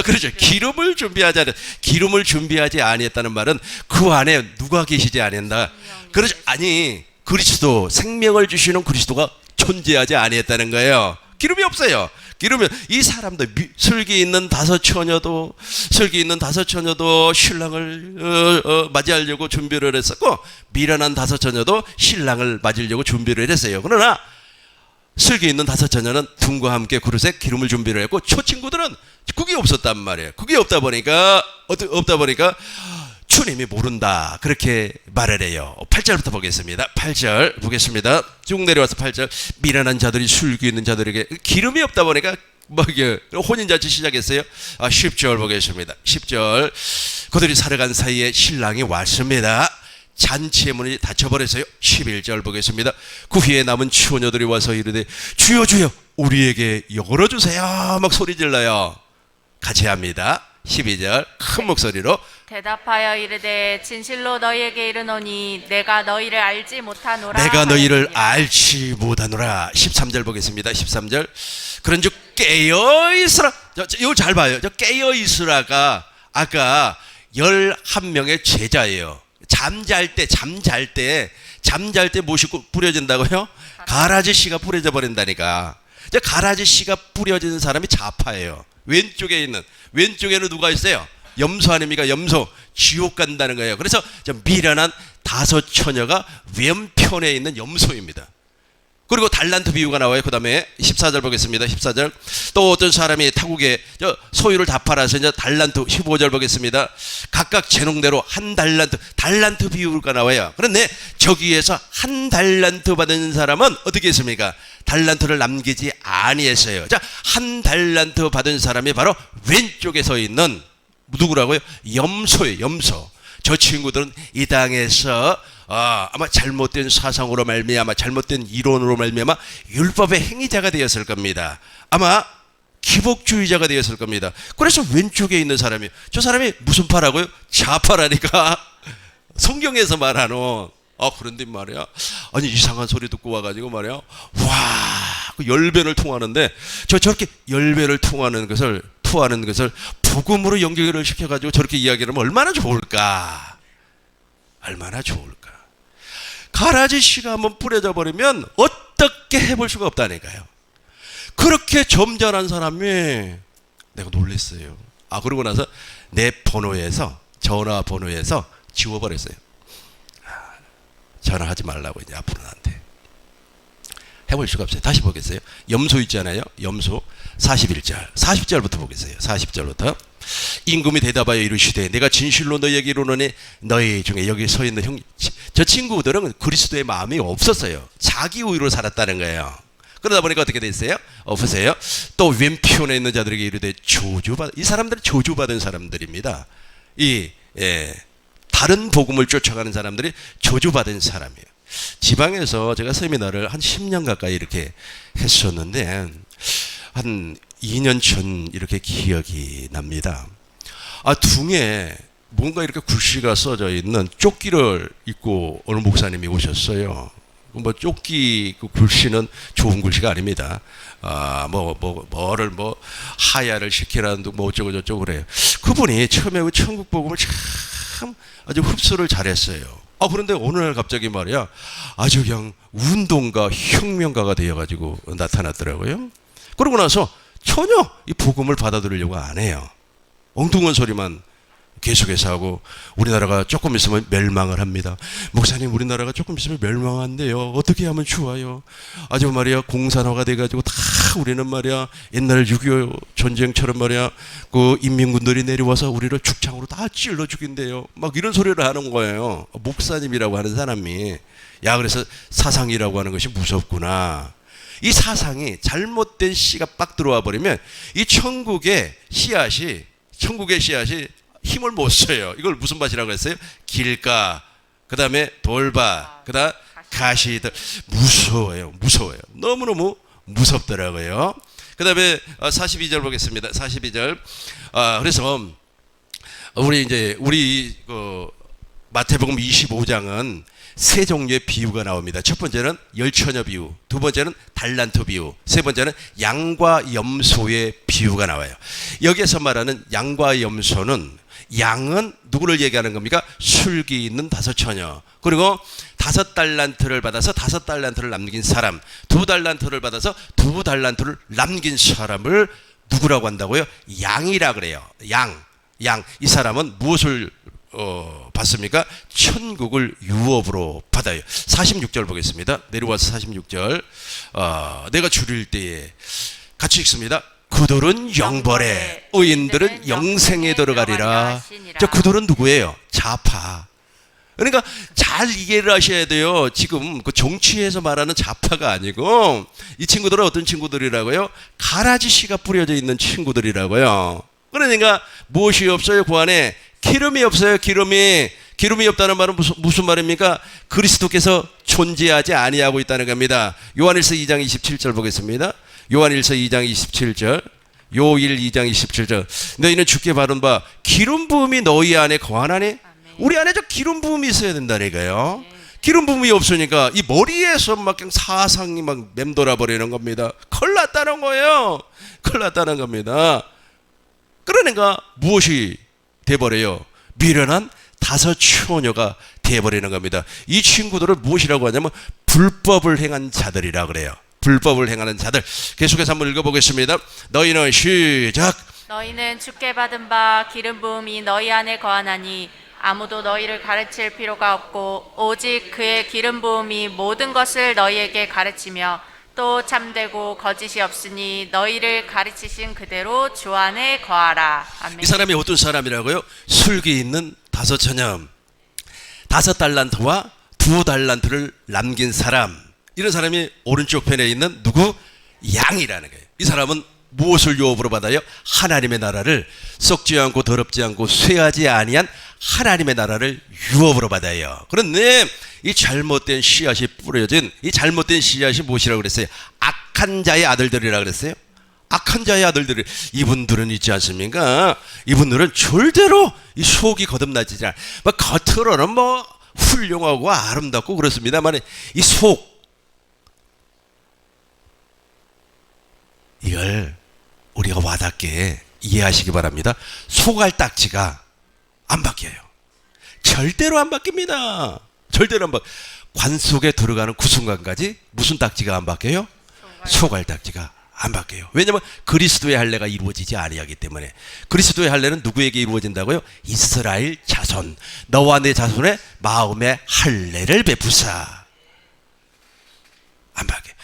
그렇죠. 기름을 준비하지 아니했다는 말은 그 안에 누가 계시지 않았다. 그렇죠. 아니 그리스도 생명을 주시는 그리스도가 존재하지 아니했다는 거예요. 기름이 없어요. 기름이 이 사람들 슬기 있는 다섯 처녀도 신랑을 맞이하려고 준비를 했었고 미련한 다섯 처녀도 신랑을 맞으려고 준비를 했어요. 그러나 슬기 있는 다섯 처녀는 등과 함께 그릇에 기름을 준비를 했고 초친구들은 그게 없었단 말이에요. 그게 없다 보니까 주님이 모른다 그렇게 말을 해요. 8절부터 보겠습니다. 8절 보겠습니다. 쭉 내려와서 8절 미련한 자들이 슬기 있는 자들에게 기름이 없다 보니까 이게 혼인잔치 시작했어요. 10절 보겠습니다. 10절 그들이 살아간 사이에 신랑이 왔습니다. 잔치의 문이 닫혀버렸어요. 11절 보겠습니다. 그 후에 남은 처녀들이 와서 이르되 주여 주여 우리에게 열어주세요 막 소리 질러요. 같이 합니다. 12절 큰 목소리로 대답하여 이르되 진실로 너희에게 이르노니 내가 너희를 알지 못하노라. 13절 보겠습니다. 13절 그런즉 깨어있으라. 이거 잘 봐요. 저 깨어있으라가 아까 11명의 제자예요. 잠잘 때 무엇이 뿌려진다고요? 가라지 씨가 뿌려져 버린다니까. 가라지 씨가 뿌려진 사람이 좌파예요. 왼쪽에는 누가 있어요? 염소 아닙니까? 염소. 지옥 간다는 거예요. 그래서 미련한 다섯 처녀가 왼편에 있는 염소입니다. 그리고 달란트 비유가 나와요. 그 다음에 14절 보겠습니다. 14절 또 어떤 사람이 타국에 소유를 다 팔아서 이제 달란트 15절 보겠습니다. 각각 제농대로 한 달란트 비유가 나와요. 그런데 저기에서 한 달란트 받은 사람은 어떻게 했습니까? 달란트를 남기지 아니했어요. 자, 한 달란트 받은 사람이 바로 왼쪽에 서 있는 누구라고요? 염소예요. 염소. 저 친구들은 이 땅에서 아마 잘못된 사상으로 말미암아 잘못된 이론으로 말미암아 율법의 행위자가 되었을 겁니다. 아마 기복주의자가 되었을 겁니다. 그래서 왼쪽에 있는 사람이 저 사람이 무슨 파라고요? 좌파라니까. 성경에서 말하는 그런데 말이야. 아니 이상한 소리 듣고 와가지고 말이야. 와, 그 열배를 통하는데 저렇게 열배를 통하는 것을 복음으로 연결을 시켜가지고 저렇게 이야기를 하면 얼마나 좋을까. 가라지 씨가 한번 뿌려져 버리면 어떻게 해볼 수가 없다니까요. 그렇게 점잖은 사람이 내가 놀랬어요. 그러고 나서 내 전화번호에서 지워버렸어요. 전화하지 말라고 이제 앞으로 나한테. 해볼 수가 없어요. 다시 보겠어요. 염소 있잖아요. 염소 40절부터 보겠어요. 40절부터 임금이 대답하여 이르시되 내가 진실로 너희에게 이르노니 너희 중에 여기 서 있는 저 친구들은 그리스도의 마음이 없었어요. 자기 우위로 살았다는 거예요. 그러다 보니까 어떻게 됐어요? 보세요. 또 왼편에 있는 자들에게 이르되 이 사람들은 저주받은 사람들입니다. 다른 복음을 쫓아가는 사람들이 저주받은 사람이에요. 지방에서 제가 세미나를 한 10년 가까이 이렇게 했었는데 한 2년 전 이렇게 기억이 납니다. 등에 뭔가 이렇게 글씨가 써져 있는 조끼를 입고 어느 목사님이 오셨어요. 조끼 그 글씨는 좋은 글씨가 아닙니다. 뭐를 하야를 시키라는 어쩌고 저쩌고 그래요. 그분이 처음에 그 천국 복음을 참 아주 흡수를 잘했어요. 그런데 어느 날 갑자기 말이야 아주 그냥 운동가 혁명가가 되어가지고 나타났더라고요. 그러고 나서 전혀 이 복음을 받아들이려고 안 해요. 엉뚱한 소리만 계속해서 하고 우리나라가 조금 있으면 멸망을 합니다. 목사님 우리나라가 조금 있으면 멸망한대요. 어떻게 하면 좋아요? 아주 말이야 공산화가 돼가지고 다 우리는 말이야 옛날 6.25 전쟁처럼 말이야 그 인민군들이 내려와서 우리를 죽창으로 다 찔러 죽인대요. 막 이런 소리를 하는 거예요. 목사님이라고 하는 사람이. 그래서 사상이라고 하는 것이 무섭구나. 이 사상이 잘못된 씨가 빡 들어와 버리면 이 천국의 씨앗이 힘을 못 써요. 이걸 무슨 밭이라고 했어요? 길가, 그 다음에 돌밭, 그 다음 가시들. 무서워요. 너무너무 무섭더라고요. 그 다음에 42절 보겠습니다. 42절. 그래서 우리 마태복음 25장은 세 종류의 비유가 나옵니다. 첫 번째는 열처녀 비유, 두 번째는 달란트 비유, 세 번째는 양과 염소의 비유가 나와요. 여기에서 말하는 양과 염소는, 양은 누구를 얘기하는 겁니까? 술기 있는 다섯 처녀, 그리고 5달란트를 받아서 5달란트를 남긴 사람, 2달란트를 받아서 2달란트를 남긴 사람을 누구라고 한다고요? 양이라 그래요. 양. 이 사람은 무엇을 받습니까? 천국을 유업으로 받아요. 46절 보겠습니다. 내려와서 46절. 내가 줄일 때에 같이 읽습니다. 그들은 영벌에, 의인들은 영생에 들어가리라. 자, 그들은 누구예요? 좌파. 그러니까 잘 이해를 하셔야 돼요. 지금 그 정치에서 말하는 좌파가 아니고, 이 친구들은 어떤 친구들이라고요? 가라지 씨가 뿌려져 있는 친구들이라고요. 그러니까 무엇이 없어요? 그 안에 기름이 없어요. 기름이 없다는 말은 무슨 말입니까? 그리스도께서 존재하지 아니하고 있다는 겁니다. 요한일서 2장 27절 보겠습니다. 요한일서 2장 27절. 요일 2장 27절. 너희는 주께 받은 바 기름 부음이 너희 안에 거하나니? 우리 안에 저 기름 부음이 있어야 된다니까요. 기름 부음이 없으니까 이 머리에서 막 그냥 사상이 막 맴돌아 버리는 겁니다. 큰일 났다는 거예요. 큰일 났다는 겁니다. 그러니까 무엇이 돼버려요? 미련한 다섯 처녀가 돼버리는 겁니다. 이 친구들을 무엇이라고 하냐면 불법을 행한 자들이라 그래요. 불법을 행하는 자들. 계속해서 한번 읽어보겠습니다. 너희는 시작. 너희는 주께 받은 바 기름 부음이 너희 안에 거하나니 아무도 너희를 가르칠 필요가 없고 오직 그의 기름 부음이 모든 것을 너희에게 가르치며 또 참되고 거짓이 없으니 너희를 가르치신 그대로 주 안에 거하라. 아멘. 이 사람이 어떤 사람이라고요? 술기 있는 다섯 처녀, 5달란트와 2달란트를 남긴 사람. 이런 사람이 오른쪽 편에 있는 누구? 양이라는 거예요. 이 사람은 무엇을 유업으로 받아요? 하나님의 나라를, 썩지 않고 더럽지 않고 쇠하지 아니한 하나님의 나라를 유업으로 받아요. 그런데 이 잘못된 씨앗이 뿌려진 이 잘못된 씨앗이 무엇이라고 그랬어요? 악한 자의 아들들이라고 그랬어요. 악한 자의 아들들이, 이분들은 있지 않습니까? 이분들은 절대로 이 속이 거듭나지 않아요. 겉으로는 훌륭하고 아름답고 그렇습니다만 이 속, 이걸 우리가 와닿게 이해하시기 바랍니다. 속알딱지가 안 바뀌어요. 절대로 안 바뀝니다. 절대로 안 바뀌어요. 관 속에 들어가는 그 순간까지 무슨 딱지가 안 바뀌어요? 속알딱지가 안 바뀌어요. 왜냐하면 그리스도의 할례가 이루어지지 아니하기 때문에. 그리스도의 할례는 누구에게 이루어진다고요? 이스라엘 자손. 너와 내 자손의 마음의 할례를 베푸사. 안 바뀌어요.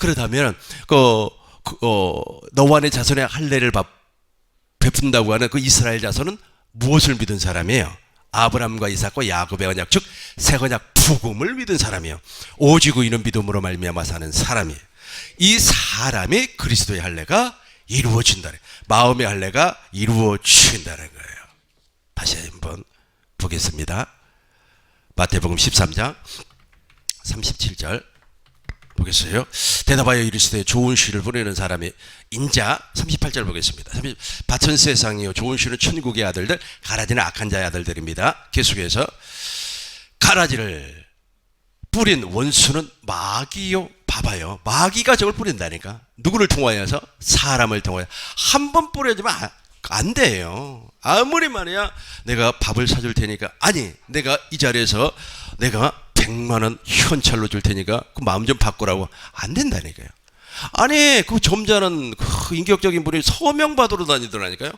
그렇다면 너와 내 자손의 할례를 베푼다고 하는 그 이스라엘 자손은 무엇을 믿은 사람이에요? 아브라함과 이삭과 야곱의 언약, 즉 새 언약 복음을 믿은 사람이에요. 오직 의인은 믿음으로 말미암아 사는 사람이에요. 이 사람이 그리스도의 할례가 이루어진다는, 마음의 할례가 이루어진다는 거예요. 다시 한번 보겠습니다. 마태복음 13장 37절 보겠어요. 대답하여 이르시되 좋은 씨를 보내는 사람이 인자. 38절 보겠습니다. 밭은 세상이요 좋은 씨는 천국의 아들들, 가라지는 악한 자의 아들들입니다. 계속해서 가라지를 뿌린 원수는 마귀요. 봐봐요. 마귀가 저걸 뿌린다니까. 누구를 통하여서? 사람을 통하여. 한 번 뿌려주면 안 돼요. 아무리 말이야 내가 밥을 사줄 테니까, 아니 내가 이 자리에서 내가 100만 원 현찰로 줄 테니까 그 마음 좀 바꾸라고, 안 된다니까요. 아니 그 점잖은 그 인격적인 분이 서명 받으러 다니더라니까요.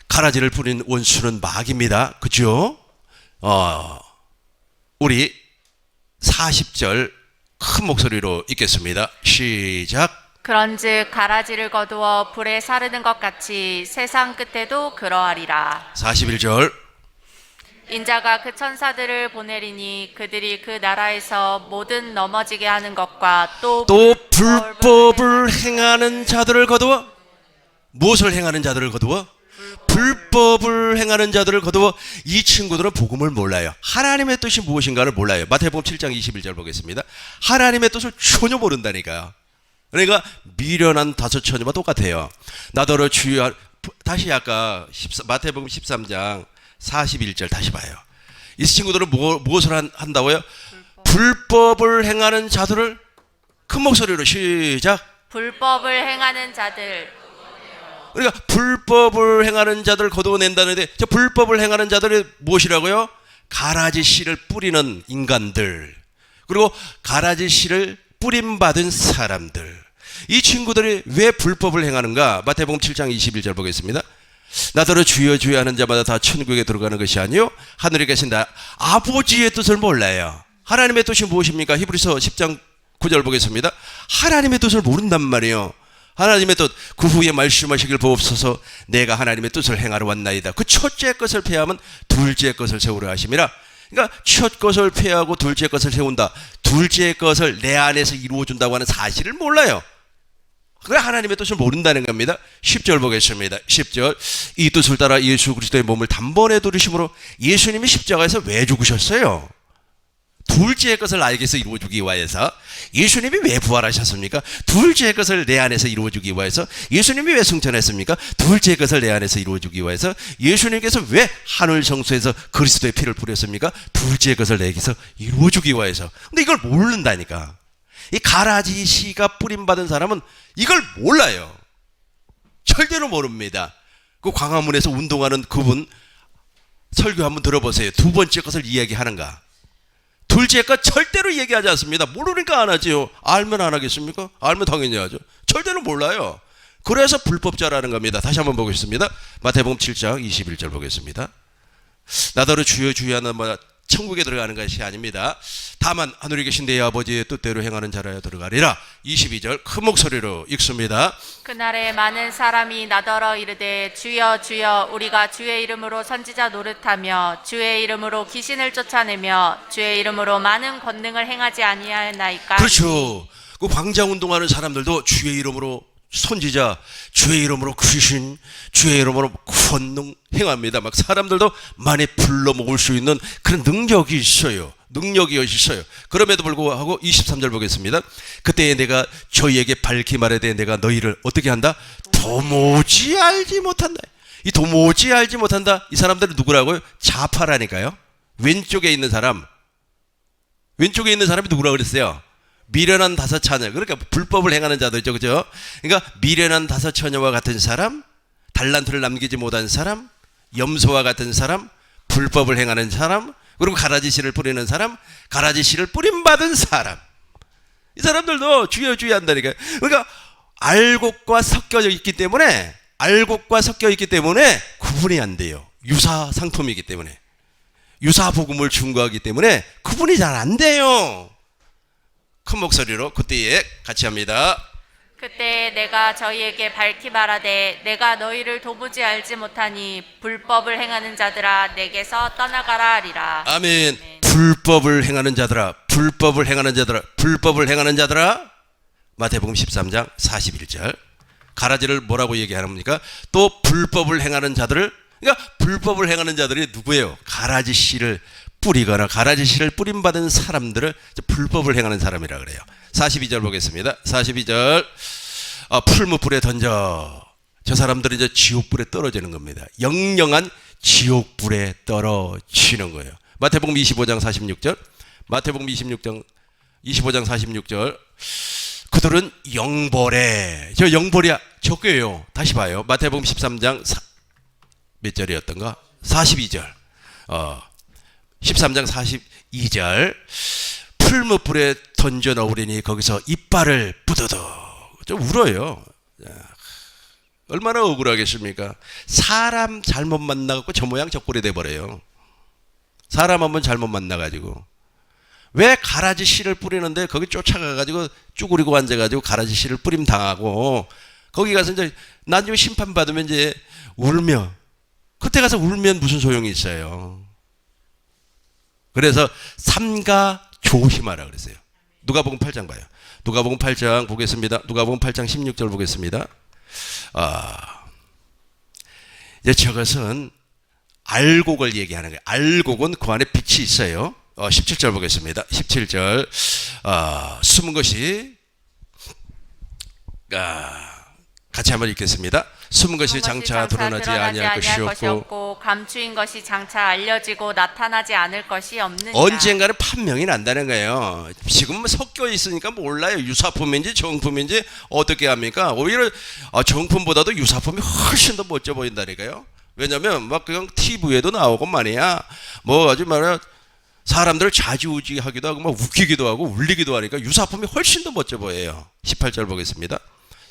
가라지를 뿌린 원수는 마귀입니다. 그죠? 우리 40절 큰 목소리로 읽겠습니다. 시작. 그런즉 가라지를 거두어 불에 사르는 것 같이 세상 끝에도 그러하리라. 41절. 인자가 그 천사들을 보내리니 그들이 그 나라에서 모든 넘어지게 하는 것과 또 불법을 행하는 자들을 거두어. 무엇을 행하는 자들을 거두어? 불법을 행하는 자들을 거두어 이 친구들은 복음을 몰라요. 하나님의 뜻이 무엇인가를 몰라요. 마태복음 7장 21절 보겠습니다. 하나님의 뜻을 전혀 모른다니까요. 그러니까 미련한 다섯 처녀와 똑같아요. 나더러 주여, 다시 아까 마태복음 13장 41절 다시 봐요. 이 친구들은 무엇을 한다고요? 불법을 행하는 자들을 큰 목소리로 시작. 불법을 행하는 자들. 그러니까 불법을 행하는 자들을 거두어낸다는데 저 불법을 행하는 자들이 무엇이라고요? 가라지 씨를 뿌리는 인간들, 그리고 가라지 씨를 뿌림받은 사람들. 이 친구들이 왜 불법을 행하는가? 마태복음 7장 21절 보겠습니다. 나더러 주여 주여 하는 자마다 다 천국에 들어가는 것이 아니요 하늘에 계신 나 아버지의 뜻을 몰라요. 하나님의 뜻이 무엇입니까? 히브리서 10장 9절 보겠습니다. 하나님의 뜻을 모른단 말이에요. 하나님의 뜻, 그 후에 말씀하시길 보옵소서. 내가 하나님의 뜻을 행하러 왔나이다. 그 첫째 것을 폐하면 둘째 것을 세우려 하심이라. 그러니까 첫 것을 폐하고 둘째 것을 세운다. 둘째 것을 내 안에서 이루어준다고 하는 사실을 몰라요. 그래 하나님의 뜻을 모른다는 겁니다. 10절 보겠습니다. 10절. 이 뜻을 따라 예수 그리스도의 몸을 단번에 들으심으로 예수님이 십자가에서 왜 죽으셨어요? 둘째 것을 알게서 이루어주기 위해서. 예수님이 왜 부활하셨습니까? 둘째 것을 내 안에서 이루어주기 위해서. 예수님이 왜 승천했습니까? 둘째 것을 내 안에서 이루어주기 위해서. 예수님께서 왜 하늘 성소에서 그리스도의 피를 뿌렸습니까? 둘째 것을 내게서 이루어주기 위해서. 근데 이걸 모른다니까. 이 가라지 씨가 뿌림받은 사람은 이걸 몰라요. 절대로 모릅니다. 그 광화문에서 운동하는 그분 설교 한번 들어보세요. 두 번째 것을 이야기하는가? 둘째 것 절대로 얘기하지 않습니다. 모르니까 안 하지요. 알면 안 하겠습니까? 알면 당연히 하죠. 절대로 몰라요. 그래서 불법자라는 겁니다. 다시 한번 보겠습니다. 마태복음 7장 21절 보겠습니다. 나더러 주여 주여 하는 말 천국에 들어가는 것이 아닙니다. 다만 하늘에 계신 내 아버지의 뜻대로 행하는 자라야 들어가리라. 22절 큰 목소리로 읽습니다. 그날에 많은 사람이 나더러 이르되 주여 주여 우리가 주의 이름으로 선지자 노릇하며 주의 이름으로 귀신을 쫓아내며 주의 이름으로 많은 권능을 행하지 아니하였나이까. 그렇죠. 그 광장 운동하는 사람들도 주의 이름으로 선지자, 주의 이름으로 귀신, 주의 이름으로 권능 행합니다. 막 사람들도 많이 불러 모을 수 있는 그런 능력이 있어요. 능력이 있어요. 그럼에도 불구하고 23절 보겠습니다. 그때에 내가 저희에게 밝히 말하되 내가 너희를 어떻게 한다? 도무지 알지 못한다. 이 도무지 알지 못한다. 이 사람들은 누구라고요? 좌파라니까요. 왼쪽에 있는 사람이 누구라고 그랬어요? 미련한 다섯 처녀. 그러니까 불법을 행하는 자들이죠. 그죠? 그러니까 미련한 다섯 처녀와 같은 사람, 달란트를 남기지 못한 사람, 염소와 같은 사람, 불법을 행하는 사람, 그리고 가라지 씨를 뿌리는 사람, 가라지 씨를 뿌림받은 사람. 이 사람들도 주여 주여 한다니까요. 그러니까 알곡과 섞여 있기 때문에 구분이 안 돼요. 유사 상품이기 때문에. 유사 복음을 증거하기 때문에 구분이 잘 안 돼요. 큰 목소리로 그때에 같이 합니다. 그때 내가 저희에게 밝히 말하되 내가 너희를 도무지 알지 못하니 불법을 행하는 자들아 내게서 떠나가라 하리라. 아멘. 불법을 행하는 자들아, 불법을 행하는 자들아, 불법을 행하는 자들아. 마태복음 13장 41절. 가라지를 뭐라고 얘기하는겁니까? 또 불법을 행하는 자들을, 그러니까 불법을 행하는 자들이 누구예요? 가라지 씨를 뿌리거나 가라지 씨를 뿌림받은 사람들을 불법을 행하는 사람이라 그래요. 42절 보겠습니다. 42절. 풀무불에 던져. 저 사람들은 이제 지옥불에 떨어지는 겁니다. 영영한 지옥불에 떨어지는 거예요. 마태복음 25장 46절. 마태복음 25장 46절. 그들은 영벌에, 저 영벌이 적게요. 다시 봐요. 마태복음 13장 몇 절이었던가? 42절. 13장 42절. 풀무불에 던져 넣으리니 거기서 이빨을 부드득. 좀 울어요. 얼마나 억울하겠습니까? 사람 잘못 만나갖고 저 모양 저 꼴이 돼버려요. 사람 한번 잘못 만나가지고. 왜 가라지 씨를 뿌리는데 거기 쫓아가가지고 쭈그리고 앉아가지고 가라지 씨를 뿌림 당하고 거기 가서 이제 나중에 심판받으면 이제 울며, 그때 가서 울면 무슨 소용이 있어요. 그래서 삼가 조심하라 그랬어요. 누가복음 8장 봐요. 누가복음 8장 보겠습니다. 누가복음 8장 16절 보겠습니다. 이제 저것은 알곡을 얘기하는 거예요. 알곡은 그 안에 빛이 있어요. 17절 보겠습니다. 17절 숨은 것이 같이 한번 읽겠습니다. 숨은 것이 장차 드러나지 아니할 것이 없고 감추인 것이 장차 알려지고 나타나지 않을 것이 없느니라. 언젠가는 판명이 난다는 거예요. 지금은 섞여 있으니까 몰라요. 유사품인지 정품인지 어떻게 합니까? 오히려 정품보다도 유사품이 훨씬 더 멋져 보인다니까요. 왜냐면 막 그냥 TV에도 나오고 말이야. 뭐 아주 말이야 사람들을 좌지우지하기도 하고 막 웃기기도 하고 울리기도 하니까 유사품이 훨씬 더 멋져 보여요. 18절 보겠습니다.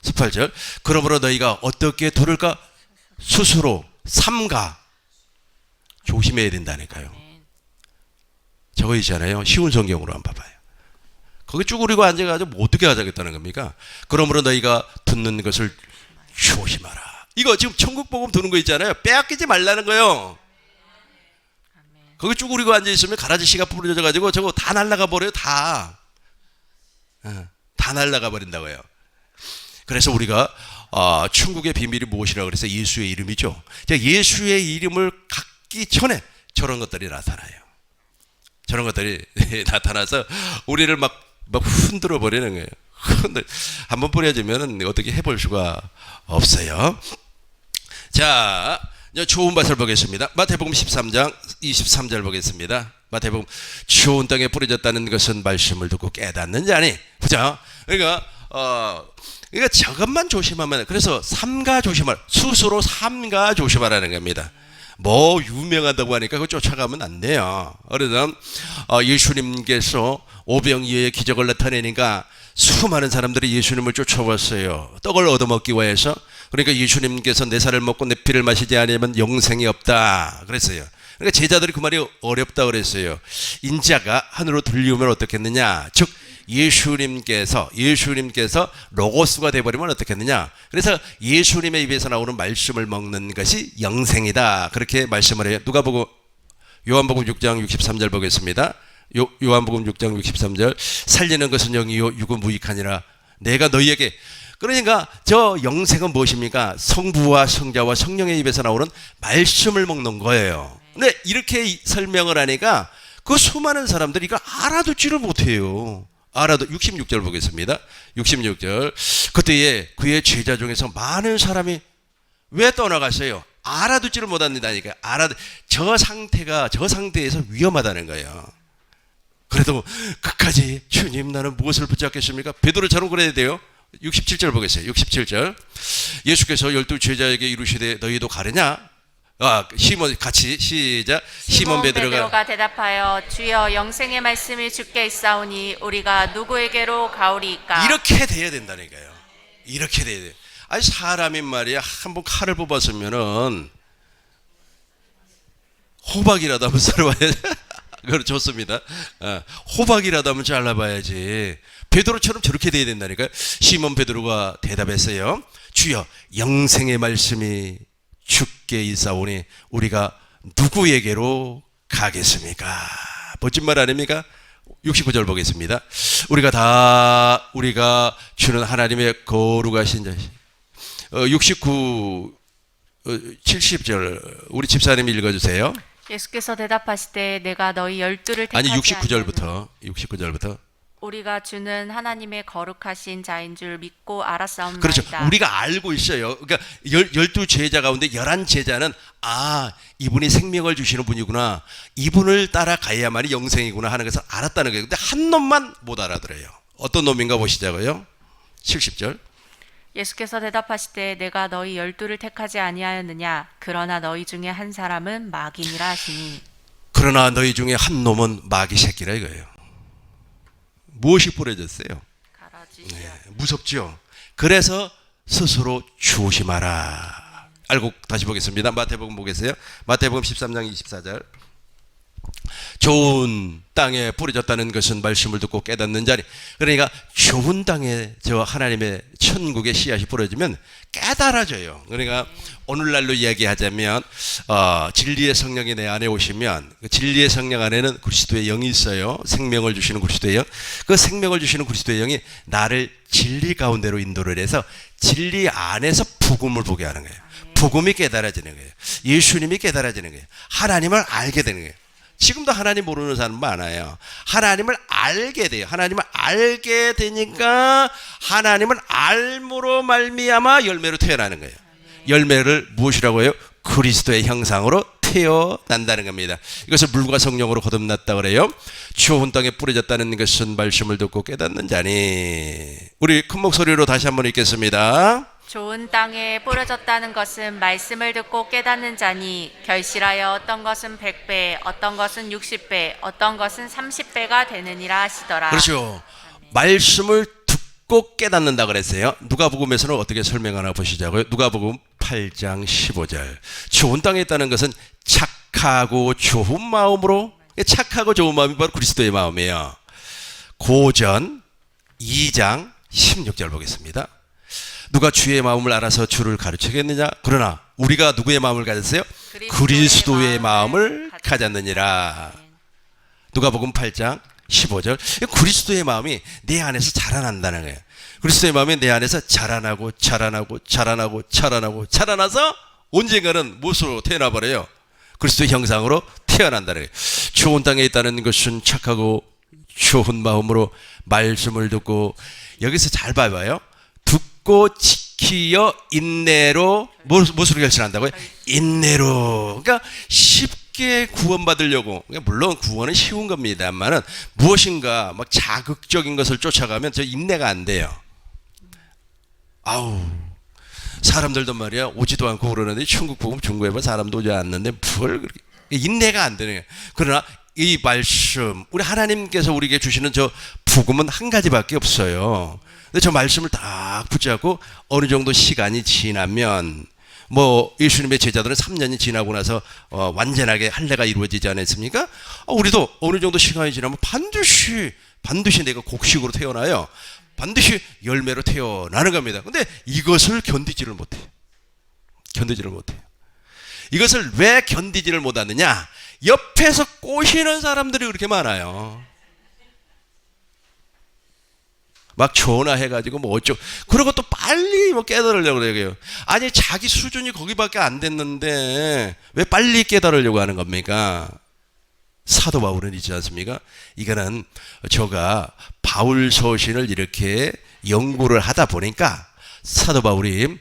18절 그러므로 너희가 어떻게 들을까? 스스로 삼가 조심해야 된다니까요. 저거 있잖아요. 쉬운 성경으로 한번 봐봐요. 거기 쭈그리고 앉아가지고 뭐 어떻게 하자겠다는 겁니까? 그러므로 너희가 듣는 것을 조심하라. 이거 지금 천국복음 두는 거 있잖아요. 빼앗기지 말라는 거예요. 거기 쭈그리고 앉아있으면 가라지씨가 부러져가지고 저거 다 날아가 버려요. 다 날아가 버린다고요. 그래서 우리가 천국의 비밀이 무엇이라고 그래서 예수의 이름이죠. 예수의 이름을 갖기 전에 저런 것들이 나타나요. 저런 것들이 나타나서 우리를 막 흔들어 버리는 거예요. 한번 뿌려지면 어떻게 해볼 수가 없어요. 자, 좋은 밭을 보겠습니다. 마태복음 13장 23절 보겠습니다. 마태복음 좋은 땅에 뿌려졌다는 것은 말씀을 듣고 깨닫는 자니, 그죠? 그러니까 저것만 조심하면, 그래서 삼가 조심하라. 스스로 삼가 조심하라는 겁니다. 뭐 유명하다고 하니까 그거 쫓아가면 안 돼요. 그래서 예수님께서 오병이어의 기적을 나타내니까 수많은 사람들이 예수님을 쫓아왔어요. 떡을 얻어먹기 위해서. 그러니까 예수님께서 내 살을 먹고 내 피를 마시지 않으면 영생이 없다 그랬어요. 그러니까 제자들이 그 말이 어렵다 그랬어요. 인자가 하늘로 들리우면 어떻겠느냐, 즉 예수님께서 로고스가 되어버리면 어떻겠느냐. 그래서 예수님의 입에서 나오는 말씀을 먹는 것이 영생이다 그렇게 말씀을 해요. 누가복음 요한복음 6장 63절 보겠습니다. 요한복음 6장 63절 살리는 것은 영이요 육은 무익하니라. 내가 너희에게, 그러니까 저 영생은 무엇입니까? 성부와 성자와 성령의 입에서 나오는 말씀을 먹는 거예요. 근데 이렇게 설명을 하니까 그 수많은 사람들이 이거 알아듣지를 못해요. 66절 보겠습니다. 66절 그때에 그의 제자 중에서 많은 사람이 왜 떠나갔어요? 알아듣지를 못한다니까. 저 상태에서 위험하다는 거예요. 그래도 끝까지 주님 나는 무엇을 붙잡겠습니까? 베드로처럼 그래야 돼요. 67절 보겠어요. 67절 예수께서 12 제자에게 이르시되 너희도 가느냐? 시몬 같이 시작. 시몬 베드로가 대답하여 주여 영생의 말씀이 주께 있사오니 우리가 누구에게로 가오리이까? 이렇게 돼야 된다니까요. 이렇게 돼야 돼요. 아니 사람인 말이야. 한번 칼을 뽑았으면은 호박이라도 한번 썰어봐야지. 그거 좋습니다. 호박이라도 한번 잘라봐야지. 베드로처럼 저렇게 돼야 된다니까요. 시몬 베드로가 대답했어요. 주여 영생의 말씀이 주께 있사오니 우리가 누구에게로 가겠습니까? 멋진 말 아닙니까? 69절 보겠습니다. 우리가 주는 하나님의 거룩하신 자시. 70절 우리 집사님이 읽어주세요. 예수께서 대답하시되 내가 너희 12를 택하지 아니 69절부터 우리가 주는 하나님의 거룩하신 자인 줄 믿고 알았사옵나이다. 그렇죠. 우리가 알고 있어요. 그러니까 12 제자 가운데 11 제자는 이분이 생명을 주시는 분이구나, 이분을 따라가야만이 영생이구나 하는 것을 알았다는 거예요. 근데 한 놈만 못 알아들어요. 어떤 놈인가 보시자고요. 70절 예수께서 대답하시되 내가 너희 12를 택하지 아니하였느냐? 그러나 너희 중에 한 사람은 마귀니라 하시니. 그러나 너희 중에 한 놈은 마귀 새끼라 이거예요. 무엇이 뿌려졌어요? 네, 무섭죠. 그래서 스스로 조심하라. 알고 다시 보겠습니다. 마태복음 보겠어요. 마태복음 13장 24절 좋은 땅에 뿌려졌다는 것은 말씀을 듣고 깨닫는 자니. 그러니까 좋은 땅에 저 하나님의 천국의 씨앗이 뿌려지면 깨달아져요. 그러니까 오늘날로 이야기하자면 진리의 성령이 내 안에 오시면 그 진리의 성령 안에는 그리스도의 영이 있어요. 생명을 주시는 그리스도의 영. 그 생명을 주시는 그리스도의 영이 나를 진리 가운데로 인도를 해서 진리 안에서 복음을 보게 하는 거예요. 복음이 깨달아지는 거예요. 예수님이 깨달아지는 거예요. 하나님을 알게 되는 거예요. 지금도 하나님 모르는 사람 많아요. 하나님을 알게 돼요. 하나님을 알게 되니까 하나님은 알므로 말미암아 열매로 태어나는 거예요. 열매를 무엇이라고 해요? 그리스도의 형상으로 태어난다는 겁니다. 이것을 물과 성령으로 거듭났다 그래요. 좋은 땅에 뿌려졌다는 것은 말씀을 듣고 깨닫는 자니. 우리 큰 목소리로 다시 한번 읽겠습니다. 좋은 땅에 뿌려졌다는 것은 말씀을 듣고 깨닫는 자니 결실하여 어떤 것은 100배, 어떤 것은 60배, 어떤 것은 30배가 되느니라 하시더라. 그렇죠. 말씀을 듣고 깨닫는다 그랬어요. 누가복음에서는 어떻게 설명하나 보시자고요. 누가복음 8장 15절. 좋은 땅에 있다는 것은 착하고 좋은 마음으로, 착하고 좋은 마음이 바로 그리스도의 마음이에요. 고전 2장 16절 보겠습니다. 누가 주의 마음을 알아서 주를 가르치겠느냐? 그러나 우리가 누구의 마음을 가졌어요? 그리스도의 마음을 가졌느니라. 누가복음 8장 15절. 그리스도의 마음이 내 안에서 자라난다는 거예요. 그리스도의 마음이 내 안에서 자라나고 자라나서 언젠가는 무엇으로 태어나버려요? 그리스도의 형상으로 태어난다는 거예요. 좋은 땅에 있다는 것은 착하고 좋은 마음으로 말씀을 듣고, 여기서 잘 봐봐요. 듣고 지키어 인내로 무엇으로 결실한다고요? 인내로. 그러니까 쉽게 구원받으려고, 물론 구원은 쉬운 겁니다만은 무엇인가 막 자극적인 것을 쫓아가면 저 인내가 안 돼요. 아우, 사람들도 말이야 오지도 않고 그러는데 천국 복음 중고해봐 사람도 오지 않는데 뭘 그렇게 인내가 안 되는 거예요. 그러나 이 말씀, 우리 하나님께서 우리에게 주시는 저 복음은 한 가지밖에 없어요. 근데 저 말씀을 딱 붙잡고 어느 정도 시간이 지나면, 뭐 예수님의 제자들은 3년이 지나고 나서 완전하게 할례가 이루어지지 않았습니까? 우리도 어느 정도 시간이 지나면 반드시 내가 곡식으로 태어나요. 반드시 열매로 태어나는 겁니다. 근데 이것을 견디지를 못해요. 이것을 왜 견디지를 못하느냐? 옆에서 꼬시는 사람들이 그렇게 많아요. 막 전화해가지고 뭐 어쩌고, 그러고 또 빨리 뭐 깨달으려고 그래요. 아니, 자기 수준이 거기밖에 안 됐는데 왜 빨리 깨달으려고 하는 겁니까? 사도 바울은 있지 않습니까? 이거는 제가 바울 서신을 이렇게 연구를 하다 보니까 사도 바울이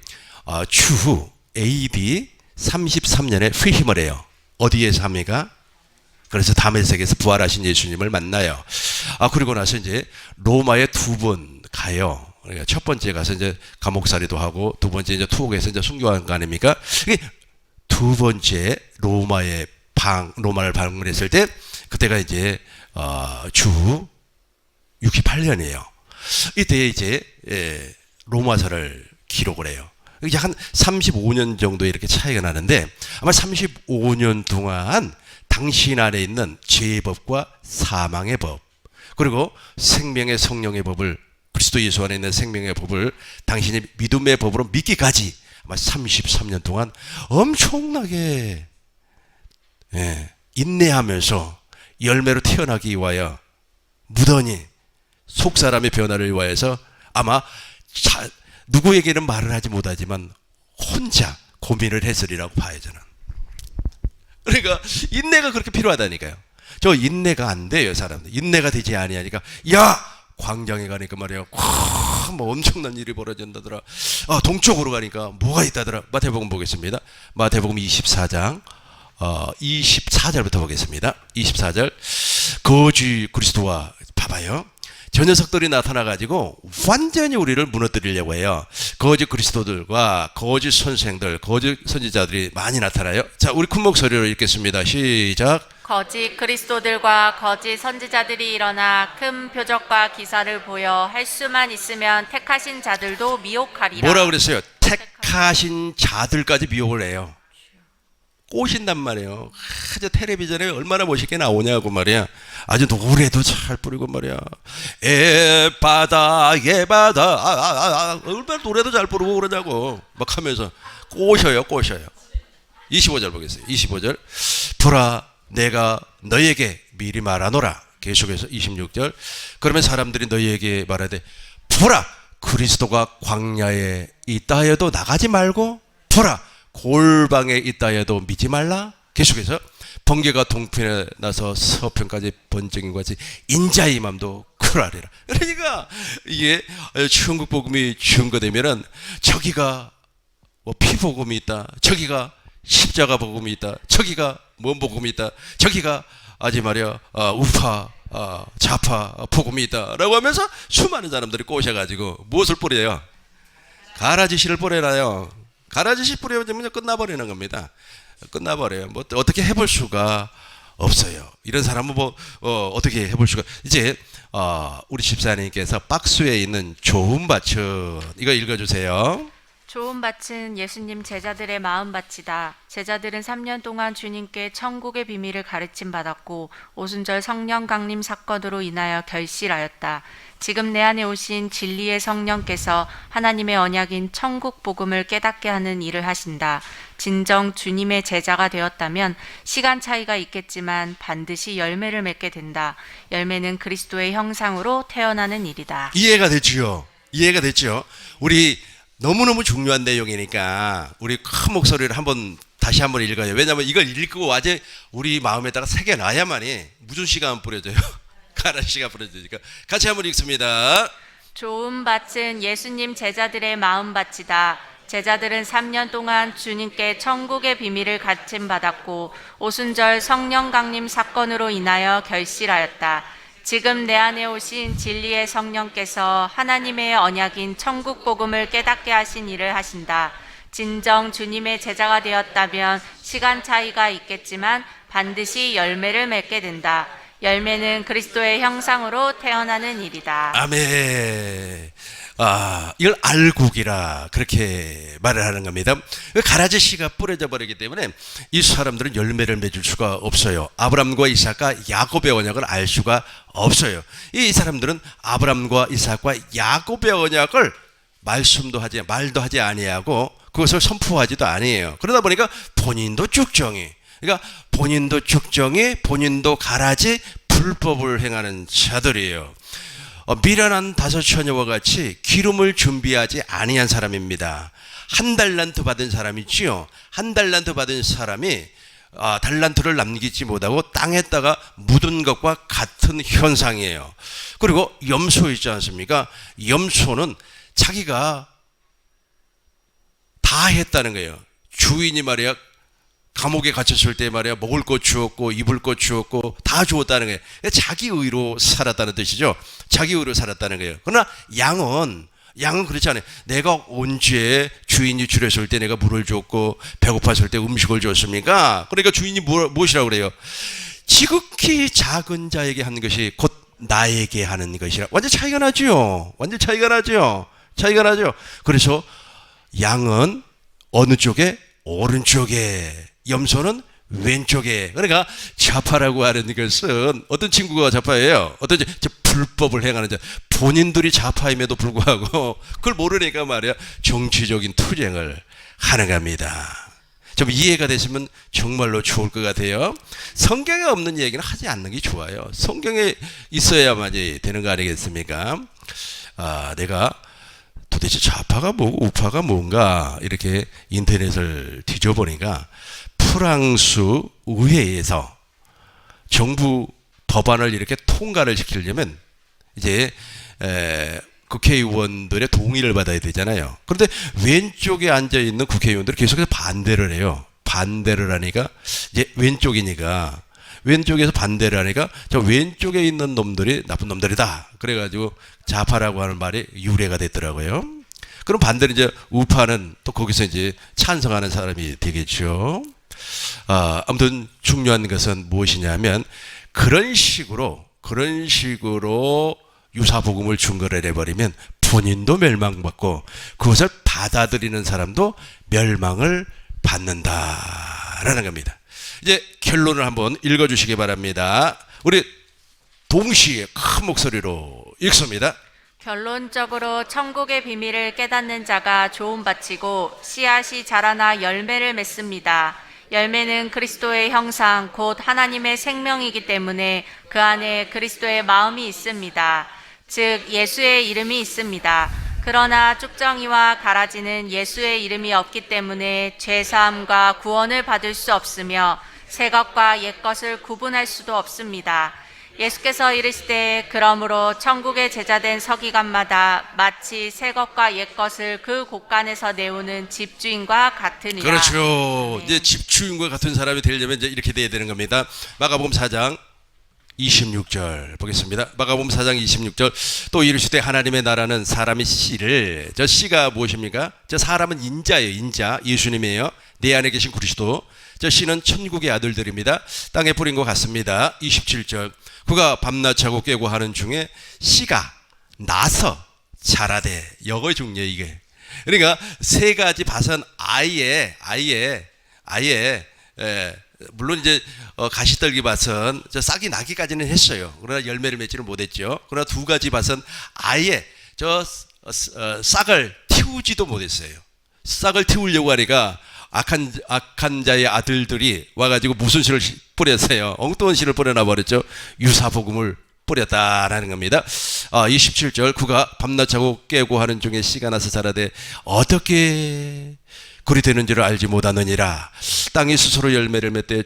추후 AD 33년에 회심을 해요. 어디에서 합니까? 그래서 다메섹에서 부활하신 예수님을 만나요. 그리고 나서 이제 로마에 2번 가요. 그러니까 첫 번째 가서 이제 감옥살이도 하고, 두 번째 이제 투옥에서 이제 순교한 거 아닙니까? 두 번째 로마를 방문했을 때, 그때가 이제 주 68년이에요. 이때 이제 로마서를 기록을 해요. 이게 한 35년 정도 이렇게 차이가 나는데, 아마 35년 동안 당신 안에 있는 죄의 법과 사망의 법, 그리고 생명의 성령의 법을, 그리스도 예수 안에 있는 생명의 법을 당신이 믿음의 법으로 믿기까지 아마 33년 동안 엄청나게 인내하면서 열매로 태어나기 위하여, 무던히 속사람의 변화를 위하여서 아마 누구에게는 말을 하지 못하지만 혼자 고민을 했으리라고 봐요, 저는. 그러니까 인내가 그렇게 필요하다니까요. 저 인내가 안 돼요, 사람들. 인내가 되지 아니하니까, 야, 광장에 가니까 말이야, 뭐 엄청난 일이 벌어진다더라. 동쪽으로 가니까 뭐가 있다더라. 마태복음 보겠습니다. 마태복음 24장 24절부터 보겠습니다. 24절. 거지 그리스도와, 봐봐요. 저 녀석들이 나타나가지고 완전히 우리를 무너뜨리려고 해요. 거짓 그리스도들과 거짓 선생들, 거짓 선지자들이 많이 나타나요. 자, 우리 큰 목소리로 읽겠습니다. 시작. 거짓 그리스도들과 거짓 선지자들이 일어나 큰 표적과 기사를 보여 할 수만 있으면 택하신 자들도 미혹하리라. 뭐라 그랬어요? 택하신 자들까지 미혹을 해요. 꼬신단 말이에요. 저 텔레비전에 얼마나 멋있게 나오냐고 말이야. 아주 노래도 잘 부르고 말이야. 에바다 얼마나 노래도 잘 부르고 그러냐고 막 하면서 꼬셔요. 25절 보겠어요. 25절. 보라, 내가 너희에게 미리 말하노라. 계속해서 26절. 그러면 사람들이 너희에게 말하되, 보라, 그리스도가 광야에 있다 하여도 나가지 말고, 보라, 골방에 있다 해도 믿지 말라. 계속해서 번개가 동편에 나서 서편까지 번쩍인 것이 인자의 맘도 쿨하리라. 그러니까 이게 천국 복음이 증거되면은 저기가 뭐 피복음이 있다, 저기가 십자가 복음이 있다, 저기가 뭔 복음이 있다, 저기가 아직 말이야 우파 좌파 복음이 있다라고 하면서 수많은 사람들이 꼬셔가지고 무엇을 뿌려요? 가라지씨를 뿌려놔요. 가라지씨 뿌려주면 끝나버리는 겁니다. 끝나버려요. 뭐 어떻게 해볼 수가 없어요. 이런 사람은 뭐 어떻게 해볼 수가. 이제 우리 집사님께서 박스에 있는 좋은 밭은 이거 읽어주세요. 좋은 밭은 예수님 제자들의 마음밭이다. 제자들은 3년 동안 주님께 천국의 비밀을 가르침 받았고 오순절 성령 강림 사건으로 인하여 결실하였다. 지금 내 안에 오신 진리의 성령께서 하나님의 언약인 천국 복음을 깨닫게 하는 일을 하신다. 진정 주님의 제자가 되었다면 시간 차이가 있겠지만 반드시 열매를 맺게 된다. 열매는 그리스도의 형상으로 태어나는 일이다. 이해가 됐지요? 이해가 됐죠? 우리 너무너무 중요한 내용이니까 우리 큰 목소리를 다시 한번 읽어요. 왜냐하면 이걸 읽고 아직 우리 마음에다가 새겨놔야만이 무슨 시간 뿌려져요? 가라시가 뿌려지니까 같이 한번 읽습니다. 좋은 밭은 예수님 제자들의 마음밭이다. 제자들은 3년 동안 주님께 천국의 비밀을 가르침 받았고 오순절 성령 강림 사건으로 인하여 결실하였다. 지금 내 안에 오신 진리의 성령께서 하나님의 언약인 천국 복음을 깨닫게 하신 일을 하신다. 진정 주님의 제자가 되었다면 시간 차이가 있겠지만 반드시 열매를 맺게 된다. 열매는 그리스도의 형상으로 태어나는 일이다. 아멘. 이걸 알국이라 그렇게 말을 하는 겁니다. 가라지 씨가 뿌려져 버리기 때문에 이 사람들은 열매를 맺을 수가 없어요. 아브람과 이삭과 야곱의 언약을 알 수가 없어요. 이 사람들은 아브람과 이삭과 야곱의 언약을 말도 하지 아니하고 그것을 선포하지도 아니에요. 그러다 보니까 본인도 쭉정이, 그러니까 본인도 쭉정이, 본인도 가라지 불법을 행하는 자들이에요. 미련한 다섯 처녀와 같이 기름을 준비하지 아니한 사람입니다. 한 달란트 받은 사람이지요. 한 달란트 받은 사람이 달란트를 남기지 못하고 땅에다가 묻은 것과 같은 현상이에요. 그리고 염소 있지 않습니까? 염소는 자기가 다 했다는 거예요. 주인이 말이야 감옥에 갇혔을 때 말이야 먹을 것 주었고 입을 것 주었고 다 주었다는 거예요. 자기 의로 살았다는 뜻이죠. 자기 의로 살았다는 거예요. 그러나 양은 그렇지 않아요. 내가 언제 주인이 줄였을 때 내가 물을 줬고 배고팠을 때 음식을 줬습니까? 그러니까 주인이 무엇이라고 그래요? 지극히 작은 자에게 하는 것이 곧 나에게 하는 것이라. 완전 차이가 나죠. 완전 차이가 나죠. 차이가 나죠. 그래서 양은 어느 쪽에? 오른쪽에, 염소는 왼쪽에. 그러니까 좌파라고 하는 것은 어떤 친구가 좌파예요? 어떤 불법을 행하는 자. 본인들이 좌파임에도 불구하고 그걸 모르니까 말이야 정치적인 투쟁을 하는 겁니다. 좀 이해가 되시면 정말로 좋을 것 같아요. 성경에 없는 얘기는 하지 않는 게 좋아요. 성경에 있어야만이 되는 거 아니겠습니까? 내가 도대체 좌파가 뭐고 우파가 뭔가 이렇게 인터넷을 뒤져보니까 프랑스 의회에서 정부 법안을 이렇게 통과를 시키려면 이제 국회의원들의 동의를 받아야 되잖아요. 그런데 왼쪽에 앉아있는 국회의원들이 계속해서 반대를 해요. 반대를 하니까 이제 왼쪽에서 반대를 하니까 저 왼쪽에 있는 놈들이 나쁜 놈들이다. 그래가지고 좌파라고 하는 말이 유래가 됐더라고요. 그럼 반대로 이제 우파는 또 거기서 이제 찬성하는 사람이 되겠죠. 아무튼 중요한 것은 무엇이냐면 그런 식으로 유사복음을 증거를 해버리면 본인도 멸망받고 그것을 받아들이는 사람도 멸망을 받는다라는 겁니다. 이제 결론을 한번 읽어주시기 바랍니다. 우리 동시에 큰 목소리로 읽습니다. 결론적으로 천국의 비밀을 깨닫는 자가 좋은 밭이고 씨앗이 자라나 열매를 맺습니다. 열매는 그리스도의 형상 곧 하나님의 생명이기 때문에 그 안에 그리스도의 마음이 있습니다. 즉 예수의 이름이 있습니다. 그러나 쭉정이와 가라지는 예수의 이름이 없기 때문에 죄사함과 구원을 받을 수 없으며 새 것과 옛 것을 구분할 수도 없습니다. 예수께서 이르시되 그러므로 천국의 제자된 서기관마다 마치 새 것과 옛 것을 그 곳간에서 내오는 집주인과 같으니라. 그렇죠. 이제 집주인과 같은 사람이 되려면 이제 이렇게 돼야 되는 겁니다. 마가복음 4장 26절 보겠습니다. 마가복음 4장 26절 또 이르시되 하나님의 나라는 사람이 씨를, 저 씨가 무엇입니까? 저 사람은 인자예요. 인자, 예수님이에요. 내 안에 계신 그리스도. 저 씨는 천국의 아들들입니다. 땅에 뿌린 것 같습니다. 27절 그가 밤낮 자고 깨고 하는 중에 씨가 나서 자라되. 여거 중요해 이게. 그러니까 세 가지 밭은 아예 물론 이제 가시떨기 밭은 저 싹이 나기까지는 했어요. 그러나 열매를 맺지는 못했죠. 그러나 두 가지 밭은 아예 저 싹을 틔우지도 못했어요. 싹을 틔우려고 하니까 악한 자의 아들들이 와가지고 무슨 씨를 뿌렸어요? 엉뚱한 씨를 뿌려놔 버렸죠. 유사복음을 뿌렸다라는 겁니다. 27절 그가 밤낮 자고 깨고 하는 중에 씨가 나서 자라되 어떻게 그리 되는 줄을 알지 못하느니라. 땅이 스스로 열매를 맺되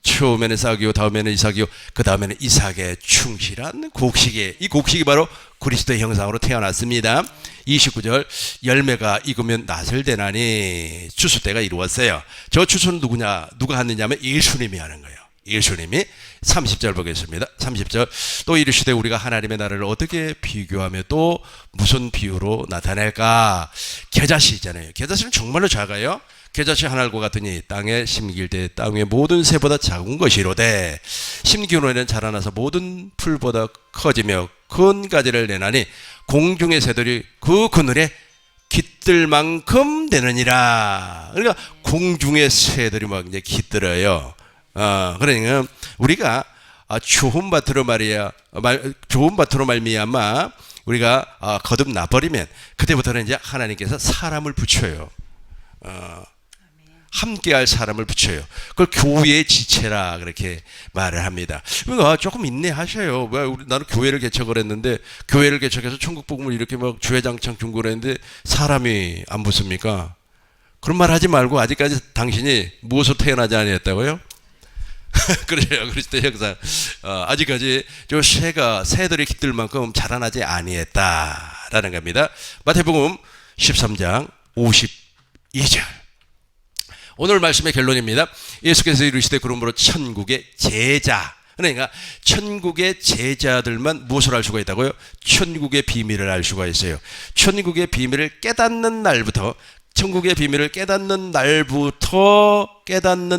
처음에는 싹이요 다음에는 이삭이요 그 다음에는 이삭의 충실한 곡식에, 이 곡식이 바로 그리스도의 형상으로 태어났습니다. 29절 열매가 익으면 낫을 대나니 추수 때가 이루었어요. 저 추수는 누구냐, 누가 하느냐면 예수님이 하는 거예요. 예수님이. 30절 보겠습니다. 30절 또 이르시되 우리가 하나님의 나라를 어떻게 비교하며 또 무슨 비유로 나타낼까. 겨자씨 있잖아요. 겨자씨는 정말로 작아요. 겨자씨 하나일과 같으니 땅에 심길 때 땅의 모든 새보다 작은 것이로되 심기는 후에는 자라나서 모든 풀보다 커지며 큰 가지를 내나니 공중의 새들이 그 그늘에 깃들만큼 되느니라. 그러니까 공중의 새들이 막 이제 깃들어요. 그러니까 우리가 좋은 밭으로 말미암아 우리가 거듭나 버리면 그때부터는 이제 하나님께서 사람을 붙여요. 함께할 사람을 붙여요. 그걸 교회의 지체라 그렇게 말을 합니다. 그러니까 조금 인내하셔요. 나는 교회를 개척을 했는데, 교회를 개척해서 천국복음을 이렇게 막 주회장창 중고를 했는데 사람이 안 붙습니까? 그런 말 하지 말고 아직까지 당신이 무엇으로 태어나지 아니했다고요? 그래요. 그리스도 형상. 아직까지 저 새들이 깃들 만큼 자라나지 아니했다라는 겁니다. 마태복음 13장 52절. 오늘 말씀의 결론입니다. 예수께서 이르시되 그러므로 천국의 제자, 그러니까 천국의 제자들만 무엇을 알 수가 있다고요? 천국의 비밀을 알 수가 있어요. 천국의 비밀을 깨닫는 날부터, 천국의 비밀을 깨닫는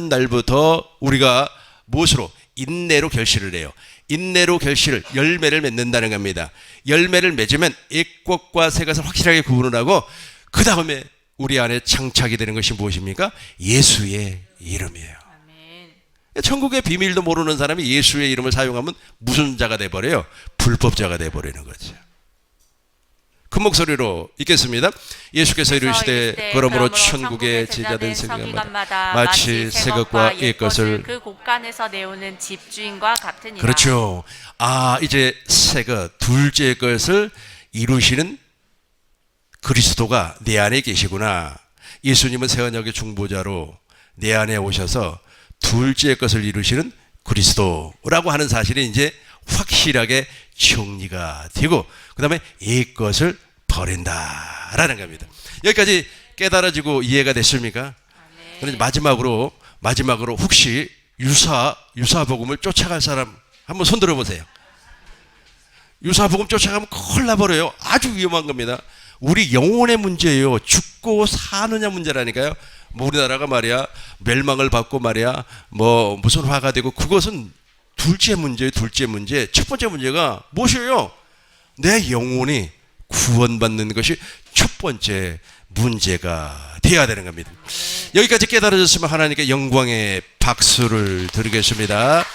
날부터 우리가 무엇으로? 인내로 결실을 해요. 인내로 결실을, 열매를 맺는다는 겁니다. 열매를 맺으면 액것과 새것을 확실하게 구분을 하고 그 다음에 우리 안에 장착이 되는 것이 무엇입니까? 예수의 이름이에요. 아멘. 천국의 비밀도 모르는 사람이 예수의 이름을 사용하면 무슨 자가 돼버려요? 불법자가 돼버리는 거죠. 큰 목소리로 읽겠습니다. 예수께서 이르시되 그러므로 천국의 제자된 성경마다 마치 새 것과 옛 것을 그 곳간에서 내오는 집주인과 같으니라. 그렇죠. 이제 새 것, 둘째 것을 이루시는 그리스도가 내 안에 계시구나. 예수님은 새언약의 중보자로 내 안에 오셔서 둘째 것을 이루시는 그리스도라고 하는 사실이 이제 확실하게 정리가 되고 그 다음에 옛 것을 버린다라는 겁니다. 여기까지 깨달아지고 이해가 됐습니까? 그런데 마지막으로 혹시 유사복음을 쫓아갈 사람 한번 손 들어보세요. 유사복음 쫓아가면 큰일 나버려요. 아주 위험한 겁니다. 우리 영혼의 문제예요. 죽고 사느냐 문제라니까요. 뭐 우리나라가 말이야 멸망을 받고 말이야 뭐 무슨 화가 되고, 그것은 둘째 문제예요. 둘째 문제. 첫 번째 문제가 무엇이에요? 내 영혼이 구원받는 것이 첫 번째 문제가 돼야 되는 겁니다. 여기까지 깨달아졌으면 하나님께 영광의 박수를 드리겠습니다.